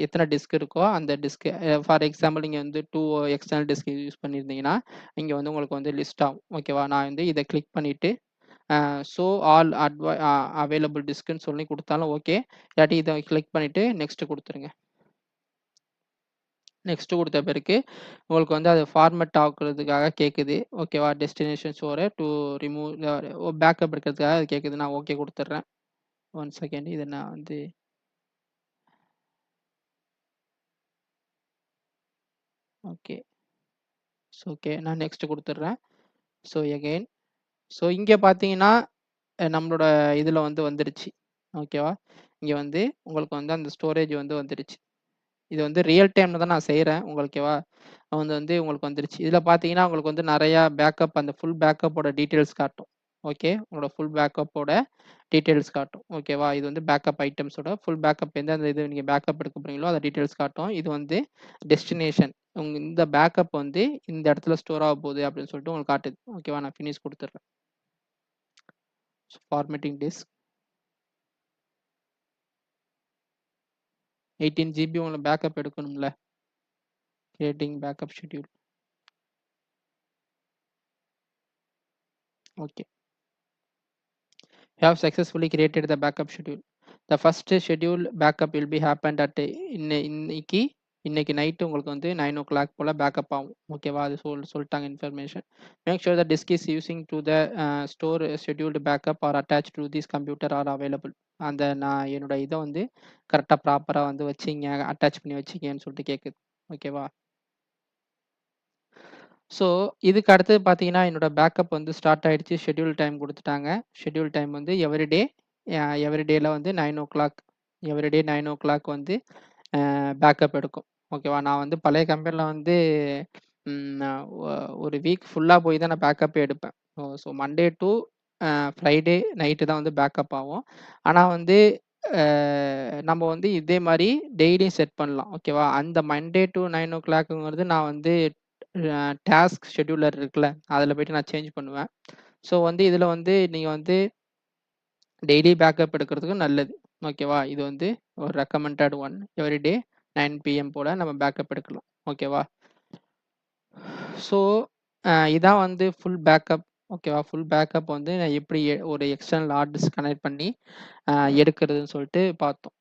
எத்தன டிஸ்க் இருக்கோ அந்த டிஸ்க் ஃபார் எக்ஸாம்பிள் நீங்க வந்து 2 எக்ஸ்டர்னல் டிஸ்க் யூஸ் பண்ணியிருந்தீங்கன்னா, இங்க வந்து உங்களுக்கு வந்து லிஸ்ட் ஆகும். ஓகேவா? நான் வந்து இத கிளிக் பண்ணிட்டு ஷோ ஆல் அவைலபிள் டிஸ்க்ன்னு சொல்லி குடுத்தாலும் ஓகே. இல்லாட்டி இத கிளிக் பண்ணிட்டு நெக்ஸ்ட் குடுத்துருங்க. நெக்ஸ்ட் குடுத்த பிறகு உங்களுக்கு வந்து அது ஃபார்மேட் ஆக்குறதுக்காக கேட்குது. ஓகேவா? டெஸ்டினேஷன் ஷோர டூ ரிமூவ் பேக்கப் எடுக்கிறதுக்காக அது கேட்குது. நான் ஓகே குடுத்துடுறேன். 1 செகண்ட் இத நான் வந்து ஓகே. ஓகே. நான் நெக்ஸ்ட் குடுத்துடுறேன். ஸோ எகைன் ஸோ இங்க பார்த்தீங்கன்னா, நம்மளோட இதுல வந்து வந்துருச்சு. ஓகேவா? இங்க வந்து உங்களுக்கு வந்து அந்த ஸ்டோரேஜ் வந்து வந்துருச்சு. இது வந்து ரியல் டைம்ல தான் நான் செய்றேன். ஓகேவா? வந்து உங்களுக்கு வந்துருச்சு. இதுல பார்த்தீங்கன்னா, உங்களுக்கு வந்து நெறையா பேக்கப் அந்த ஃபுல் பேக்கப்போட டீட்டெயில்ஸ் காட்டும். ஓகே. உங்களோட ஃபுல் பேக்கப்போட டீட்டெயில்ஸ் காட்டும். ஓகேவா? இது வந்து பேக்கப் ஐட்டம்ஸோட ஃபுல் பேக்கப் எந்தெந்த இது நீங்க பேக்கப் எடுக்க போறீங்களோ, அத டீட்டெயில்ஸ் காட்டும். இது வந்து டெஸ்டினேஷன். இந்த பேக்கப் வந்து இந்த இடத்துல ஸ்டோர் ஆக போகுது அப்படின்னு சொல்லிட்டு உங்களுக்கு காட்டுது. ஓகேவா? நான் ஃபினிஷ் குடுத்துடுறேன். ஃபார்மேட்டிங் டிஸ்க் 18 ஜிபி உங்களுக்கு பேக்கப் எடுக்கணும்ல. Creating backup schedule. Okay. You have successfully created the backup schedule. The first schedule backup will be happened at இன்னைக்கு இன்னைக்கு நைட்டு உங்களுக்கு வந்து 9:00 போல பேக்கப் ஆகும். ஓகேவா? அது சொல்லிட்டாங்க information. Make sure the disk is using to the store scheduled backup or attach to this computer or available. அந்த நான் என்னோட இத வந்து கரெக்ட்டா ப்ராப்பரா வந்து வச்சீங்க, அட்டாச் பண்ணி வச்சீங்கன்னு சொல்லிட்டு கேட்குது. ஓகேவா? ஸோ, இதுக்கு அடுத்தது பார்த்தீங்கன்னா, என்னோட பேக்கப் வந்து ஸ்டார்ட் ஆயிடுச்சு. ஷெட்யூல் டைம் குடுத்துட்டாங்க. ஷெட்யூல் டைம் வந்து எவரிடே எவரிடேல வந்து 9:00 எவரிடே 9:00 வந்து பேக்கப் எடுக்கும். ஓகேவா? நான் வந்து பழைய கம்பெனில வந்து ம் அ ஒ ஒரு வீக் ஃபுல்லா போய் தான் நான் பேக்கப்பே எடுப்பேன். So Monday to Friday night தான் வந்து பேக்கப் ஆகும். ஆனா வந்து அ நம்ம வந்து இதே மாரி டெய்லியும் செட் பண்ணலாம். ஓகேவா? அந்த மண்டே டூ 9:00ங்கிறது நான் வந்து டாஸ்க் ஷெட்யூலர் இருக்குல்ல, அதில போயிட்டு நான் சேஞ்ச் பண்ணுவேன். ஸோ வந்து இதில வந்து நீங்க வந்து டெய்லி பேக்கப் எடுக்கிறதுக்கு நல்லது. ஓகேவா? இது வந்து ஒரு recommended one. Every day 9 PM போல நம்ம பேக்கப் எடுக்கலாம். ஓகேவா? ஸோ இதான் வந்து ஃபுல் பேக்கப். ஓகேவா? ஃபுல் பேக்கப் வந்து நான் எப்படி ஒரு எக்ஸ்டர்னல் ஹார்ட் டிஸ்க் கனெக்ட் பண்ணி எடுக்கிறதுன்னு சொல்லிட்டு பார்த்தோம்.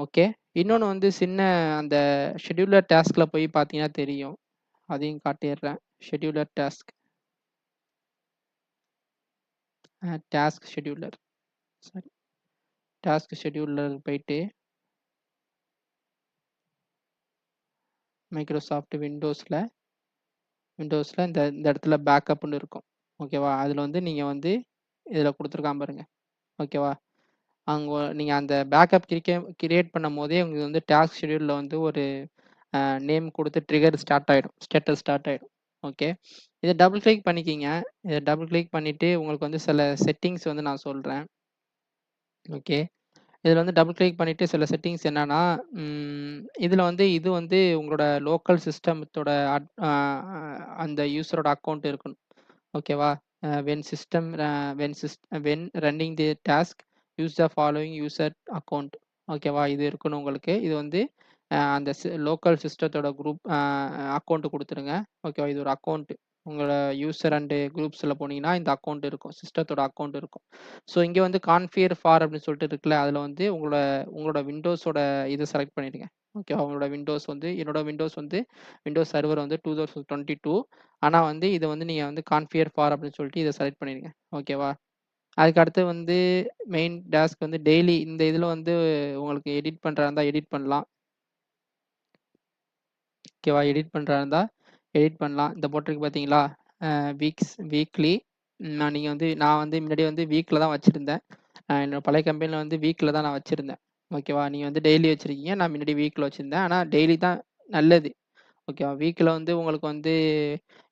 ஓகே. இன்னொன்னு வந்து சின்ன அந்த ஷெட்யூலர் டாஸ்க்ல போய் பார்த்தீங்கன்னா தெரியும். அதையும் காட்டிர்றேன். Scheduler task. Task scheduler. Sorry. Task scheduler போயிட்டு மைக்ரோசாஃப்ட் விண்டோஸ்ல இந்த இந்த இடத்துல பேக்கப்ன்னு இருக்கும். ஓகேவா? அதில வந்து நீங்க வந்து இதில குடுத்துருக்கான் பாருங்க. ஓகேவா? அங்க நீங்க அந்த பேக்கப் கிரியேட் பண்ணும்போதே உங்களுக்கு வந்து டாஸ்க் ஷெட்யூல்ல வந்து ஒரு நேம் குடுத்து ட்ரிகர் ஸ்டார்ட் ஆயிடும். ஸ்டேட்டஸ் ஸ்டார்ட் ஆயிடும். ஓகே. இத டபுள் கிளிக் பண்ணிக்கிங்க. இத டபுள் கிளிக் பண்ணிட்டு உங்களுக்கு வந்து சில செட்டிங்ஸ் வந்து நான் சொல்றேன். ஓகே. இதில வந்து டபுள் கிளிக் பண்ணிட்டு சில செட்டிங்ஸ் என்னன்னா, இதில வந்து இது வந்து உங்களோட லோக்கல் சிஸ்டமத்தோட அந்த யூசரோட அக்கவுண்ட் இருக்கணும். ஓகேவா? When system when running the task use the following user account. ஓகேவா? இது இருக்கணும் உங்களுக்கு. இது வந்து அந்த லோக்கல் சிஸ்டத்தோட குரூப் அக்கவுண்ட் குடுத்துருங்க. ஓகேவா? இது ஒரு அக்கவுண்ட். உங்களோட யூசர் அண்ட் குரூப்ஸ்ல போனீங்கன்னா, இந்த அக்கவுண்ட் இருக்கும். சிஸ்டத்தோட அக்கவுண்ட் இருக்கும். ஸோ இங்க வந்து கான்ஃபிகர் ஃபார் அப்படின்னு சொல்லிட்டு இருக்குல்ல, அதில வந்து உங்களோட உங்களோட விண்டோஸோட இத செலக்ட் பண்ணிடுங்க. ஓகேவா? உங்களோட விண்டோஸ் வந்து என்னோட விண்டோஸ் வந்து விண்டோஸ் சர்வர் வந்து 2022. ஆனா வந்து இத வந்து நீங்க வந்து கான்ஃபிகர் ஃபார் அப்படின்னு சொல்லிட்டு இத செலக்ட் பண்ணிடுங்க. ஓகேவா? அதுக்கு அடுத்து வந்து மெயின் டாஸ்க் வந்து டெய்லி இந்த இதில வந்து உங்களுக்கு எடிட் பண்றதா இருந்தா எடிட் பண்ணலாம். ஓகேவா? எடிட் பண்றதா இருந்தா எடிட் பண்ணலாம். இந்த போட்டிருக்கு பார்த்தீங்களா? வீக்லி நான் வந்து முன்னாடி வந்து வீக்ல தான் வச்சிருந்தேன். என்னோட பழைய கம்பெனில வந்து வீக்ல தான் நான் வச்சிருந்தேன். ஓகேவா? நீங்க வந்து டெய்லி வச்சிருக்கீங்க. நான் முன்னாடி வீக்ல வச்சிருந்தேன். ஆனா டெய்லி தான் நல்லது. ஓகேவா? வீக்ல வந்து உங்களுக்கு வந்து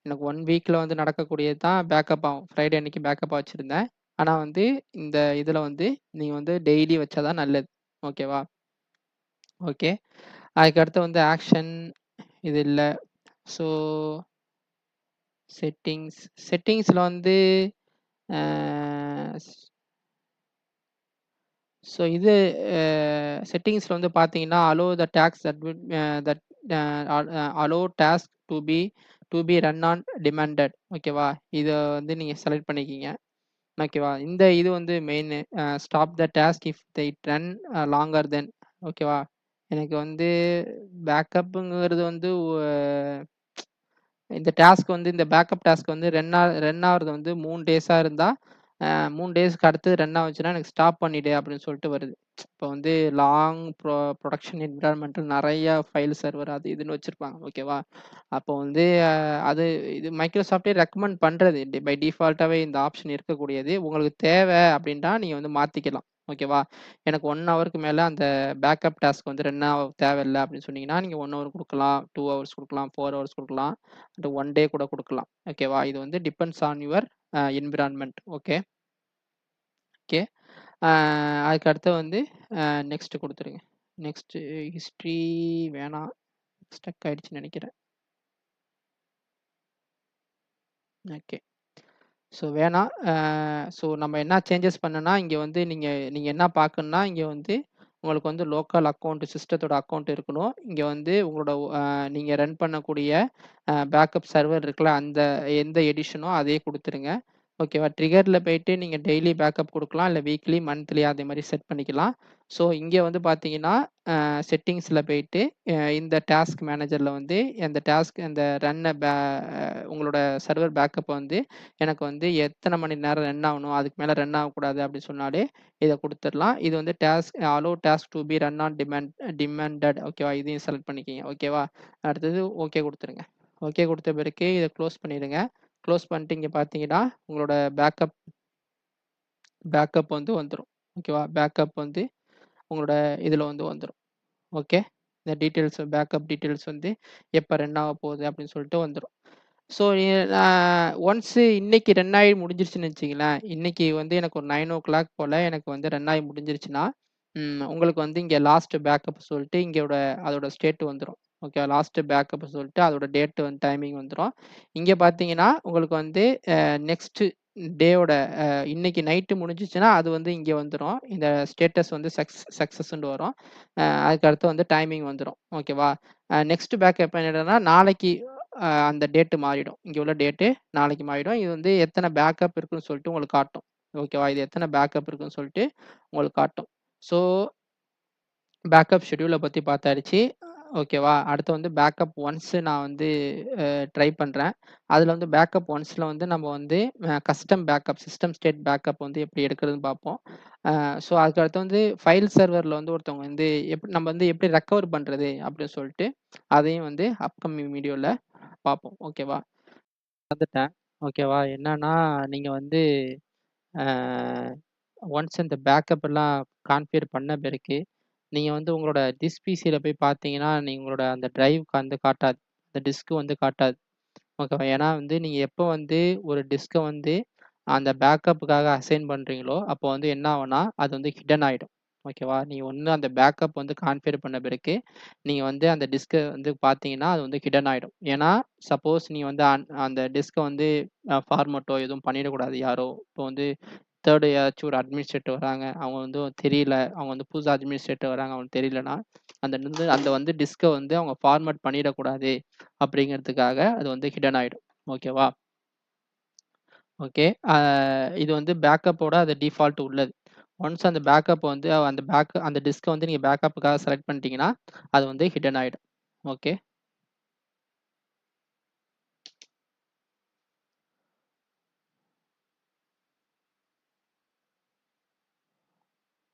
எனக்கு 1 வீக்ல வந்து நடக்கக்கூடியது தான் பேக்கப் ஆகும். ஃப்ரைடே அன்னைக்கு பேக்கப் வச்சிருந்தேன். ஆனா வந்து இந்த இதுல வந்து நீங்க வந்து டெய்லி வச்சா தான் நல்லது. ஓகேவா? ஓகே. அதுக்கு அடுத்து வந்து ஆக்ஷன் இது இல்ல. ஸோ செட்டிங்ஸ்ல வந்து அ ஸோ இது செட்டிங்ஸ்ல வந்து பார்த்தீங்கன்னா, allow the task that allow task to be run on demanded. ஓகேவா? இத வந்து நீங்க செலக்ட் பண்ணிக்கீங்க. ஓகேவா? இந்த இது வந்து main. Stop the task if they run longer then. ஓகேவா? எனக்கு வந்து பேக்கப்புங்கிறது வந்து இந்த டாஸ்க் வந்து இந்த பேக்கப் டாஸ்க் வந்து ரன் ஆகுறது வந்து 3 டேஸா இருந்தா, 3 டேஸ்க்கு அடுத்தது ரன் ஆச்சுன்னா எனக்கு ஸ்டாப் பண்ணிடு அப்படின்னு சொல்லிட்டு வருது. இப்போ வந்து லாங் ப்ரொடக்ஷன் என்விரான்மென்ட்ல நெறைய ஃபைல் சர்வர் அது இதுன்னு வச்சிருப்பாங்க. ஓகேவா? அப்போ வந்து அது இது மைக்ரோசாஃப்ட்டே ரெக்கமெண்ட் பண்றது. பை டிஃபால்ட்டாவே இந்த ஆப்ஷன் இருக்கக்கூடியது. உங்களுக்கு தேவை அப்படின்ட்டா நீங்க வந்து மாத்திக்கலாம். ஓகேவா? எனக்கு 1 ஹவருக்கு மேல அந்த பேக்கப் டாஸ்க் வந்து ரன் ஆக தேவையில்ல அப்படின்னு சொன்னீங்கன்னா, நீங்க 1 ஹவர் குடுக்கலாம், 2 ஹவர்ஸ் குடுக்கலாம், 4 ஹவர்ஸ் குடுக்கலாம். 1 டே கூட குடுக்கலாம். ஓகேவா? இது வந்து depends on your environment. Okay. Okay. அ அதுக்கு அடுத்து வந்து நெக்ஸ்ட் குடுத்துருங்க. நெக்ஸ்ட் ஹிஸ்டரி வேணாம். ஸ்டக் ஆயிடுச்சுன்னு நெனைக்கிறேன். ஓகே. ஸோ வேணாம். ஸோ நம்ம என்ன சேஞ்சஸ் பண்ணேன்னா, இங்க வந்து நீங்க நீங்க என்ன பார்க்கணும்னா, இங்க வந்து உங்களுக்கு வந்து லோக்கல் அக்கவுண்ட் சிஸ்டத்தோட அக்கவுண்ட் இருக்கணும். இங்க வந்து உங்களோட நீங்க ரன் பண்ணக்கூடிய பேக்கப் சர்வர் இருக்குல்ல, அந்த எந்த எடிஷனோ அதே குடுத்துருங்க. ஓகேவா? ட்ரிகர்ல போயிட்டு நீங்க டெய்லி பேக்கப் குடுக்கலாம். இல்ல வீக்லி, மந்த்லி அதே மாரி செட் பண்ணிக்கலாம். ஸோ இங்க வந்து பார்த்தீங்கன்னா, செட்டிங்ஸ்ல போயிட்டு இந்த டாஸ்க் மேனேஜர்ல வந்து அந்த டாஸ்க் அந்த உங்களோட சர்வர் பேக்கப் வந்து எனக்கு வந்து எத்தன மணி நேரம் ரன் ஆகணும், அதுக்கு மேல ரன் ஆகக்கூடாது அப்படின்னு சொன்னாலே இத குடுத்துறலாம். இது வந்து task to be run on demanded ஓகேவா? இதையும் செலக்ட் பண்ணிக்கங்க. ஓகேவா? அடுத்தது ஓகே குடுத்துருங்க. ஓகே குடுத்த பிறகு இத க்ளோஸ் பண்ணிடுங்க. க்ளோஸ் பண்ணிட்டு இங்க பார்த்தீங்கன்னா, உங்களோட பேக்கப் பேக்கப் வந்து வந்துரும். ஓகேவா? பேக்கப் வந்து உங்களோட இதுல வந்து வந்துரும். ஓகே. இந்த டீட்டெயில்ஸ் பேக்கப் டீட்டெயில்ஸ் வந்து எப்ப ரன் ஆக போகுது அப்படின்னு சொல்லிட்டு வந்துரும். ஸோ ஒன்ஸ் இன்னைக்கு ரன் ஆகி முடிஞ்சிருச்சுன்னு வச்சுக்கங்களேன், இன்னைக்கு வந்து எனக்கு ஒரு 9:00 போல எனக்கு வந்து ரன் ஆகி முடிஞ்சிருச்சுன்னா, உங்களுக்கு வந்து இங்க லாஸ்ட் பேக்கப் சொல்லிட்டு அதோட ஸ்டேட் வந்துரும். ஓகே. லாஸ்ட் பேக்கப் சொல்லிட்டு அதோட டேட் வந்து டைமிங் வந்துரும். இங்க பார்த்தீங்கன்னா, உங்களுக்கு வந்து நெக்ஸ்ட் டேவோட இன்னைக்கு நைட்டு முடிஞ்சுச்சுன்னா, அது வந்து இங்க வந்துரும். இந்த ஸ்டேட்டஸ் வந்து சக்சஸ்ன்னு வரும். அதுக்கு அடுத்து வந்து டைமிங் வந்துரும். ஓகேவா? நெக்ஸ்ட் பேக்கப் என்னன்னா, நாளைக்கு அந்த டேட் மாறிடும். இங்க உள்ள டேட்டு நாளைக்கு மாறிடும். இது வந்து எத்தன பேக்கப் இருக்குன்னு சொல்லிட்டு உங்களுக்கு காட்டும். ஓகேவா? இது எத்தன பேக்கப் இருக்குன்னு சொல்லிட்டு உங்களுக்கு காட்டும். ஸோ பேக்கப் ஷெட்யூல பத்தி பார்த்தாச்சு. ஓகேவா? அடுத்து வந்து பேக்கப் ஒன்ஸ் நான் வந்து ட்ரை பண்றேன். அதுல வந்து பேக்கப் ஒன்ஸ்ல வந்து நம்ம வந்து custom backup, system state backup வந்து எப்படி எடுக்கிறதுன்னு பார்ப்போம். ஸோ அதுக்கு அடுத்து வந்து ஃபைல் சர்வர்ல வந்து ஒருத்தவங்க வந்து நம்ம வந்து எப்படி ரெக்கவர் பண்றது அப்படின்னு சொல்லிட்டு, அதையும் வந்து அப்கமிங் வீடியோல பார்ப்போம். ஓகேவா? வந்துட்டேன். ஓகேவா? என்னன்னா, நீங்க வந்து அ ஒன்ஸ் இந்த பேக்கப் எல்லாம் கான்ஃபிகர் பண்ண பிறகு, நீங்க வந்து உங்களோட டிஸ்க் பிசில போய் பார்த்தீங்கன்னா, உங்களோட அந்த டிரைவ்க்கு வந்து காட்டாது. அந்த டிஸ்க் வந்து காட்டாது. ஓகேவா? ஏன்னா வந்து நீங்க எப்போ வந்து ஒரு டிஸ்க்க வந்து அந்த பேக்கப்புக்காக அசைன் பண்றீங்களோ, அப்போ வந்து என்ன ஆகும்னா, அது வந்து ஹிடன் ஆயிடும். ஓகேவா? நீங்க ஒண்ணு அந்த பேக்கப் வந்து கான்ஃபிகர் பண்ண பிறகு, நீங்க வந்து அந்த டிஸ்க்க வந்து பார்த்தீங்கன்னா, அது வந்து ஹிடன் ஆயிடும். ஏன்னா, சப்போஸ் நீங்க வந்து அந்த டிஸ்க்க வந்து ஃபார்மேட்டோ எதுவும் பண்ணிடக்கூடாது யாரோ. இப்போ வந்து 3 யாராச்சும் ஒரு அட்மினிஸ்ட்ரேட்டர் வராங்க. அவங்க வந்து தெரியல. அவங்க வந்து புதுசா அட்மினிஸ்ட்ரேட்டர் வராங்க. அவங்களுக்கு தெரியலன்னா, அந்த டிஸ்க்க வந்து அவங்க ஃபார்மேட் பண்ணிடக்கூடாது. அப்படிங்கிறதுக்காக அது வந்து ஹிடன் ஆயிடும். ஓகேவா? ஓகே. அ இது வந்து பேக்கப்போட அது டிஃபால்ட் உள்ளது. ஒன்ஸ் அந்த பேக்கப் வந்து அந்த டிஸ்க்க வந்து நீங்க பேக்கப்புக்காக செலக்ட் பண்ணிட்டீங்கன்னா, அது வந்து ஹிடன் ஆயிடும். ஓகே.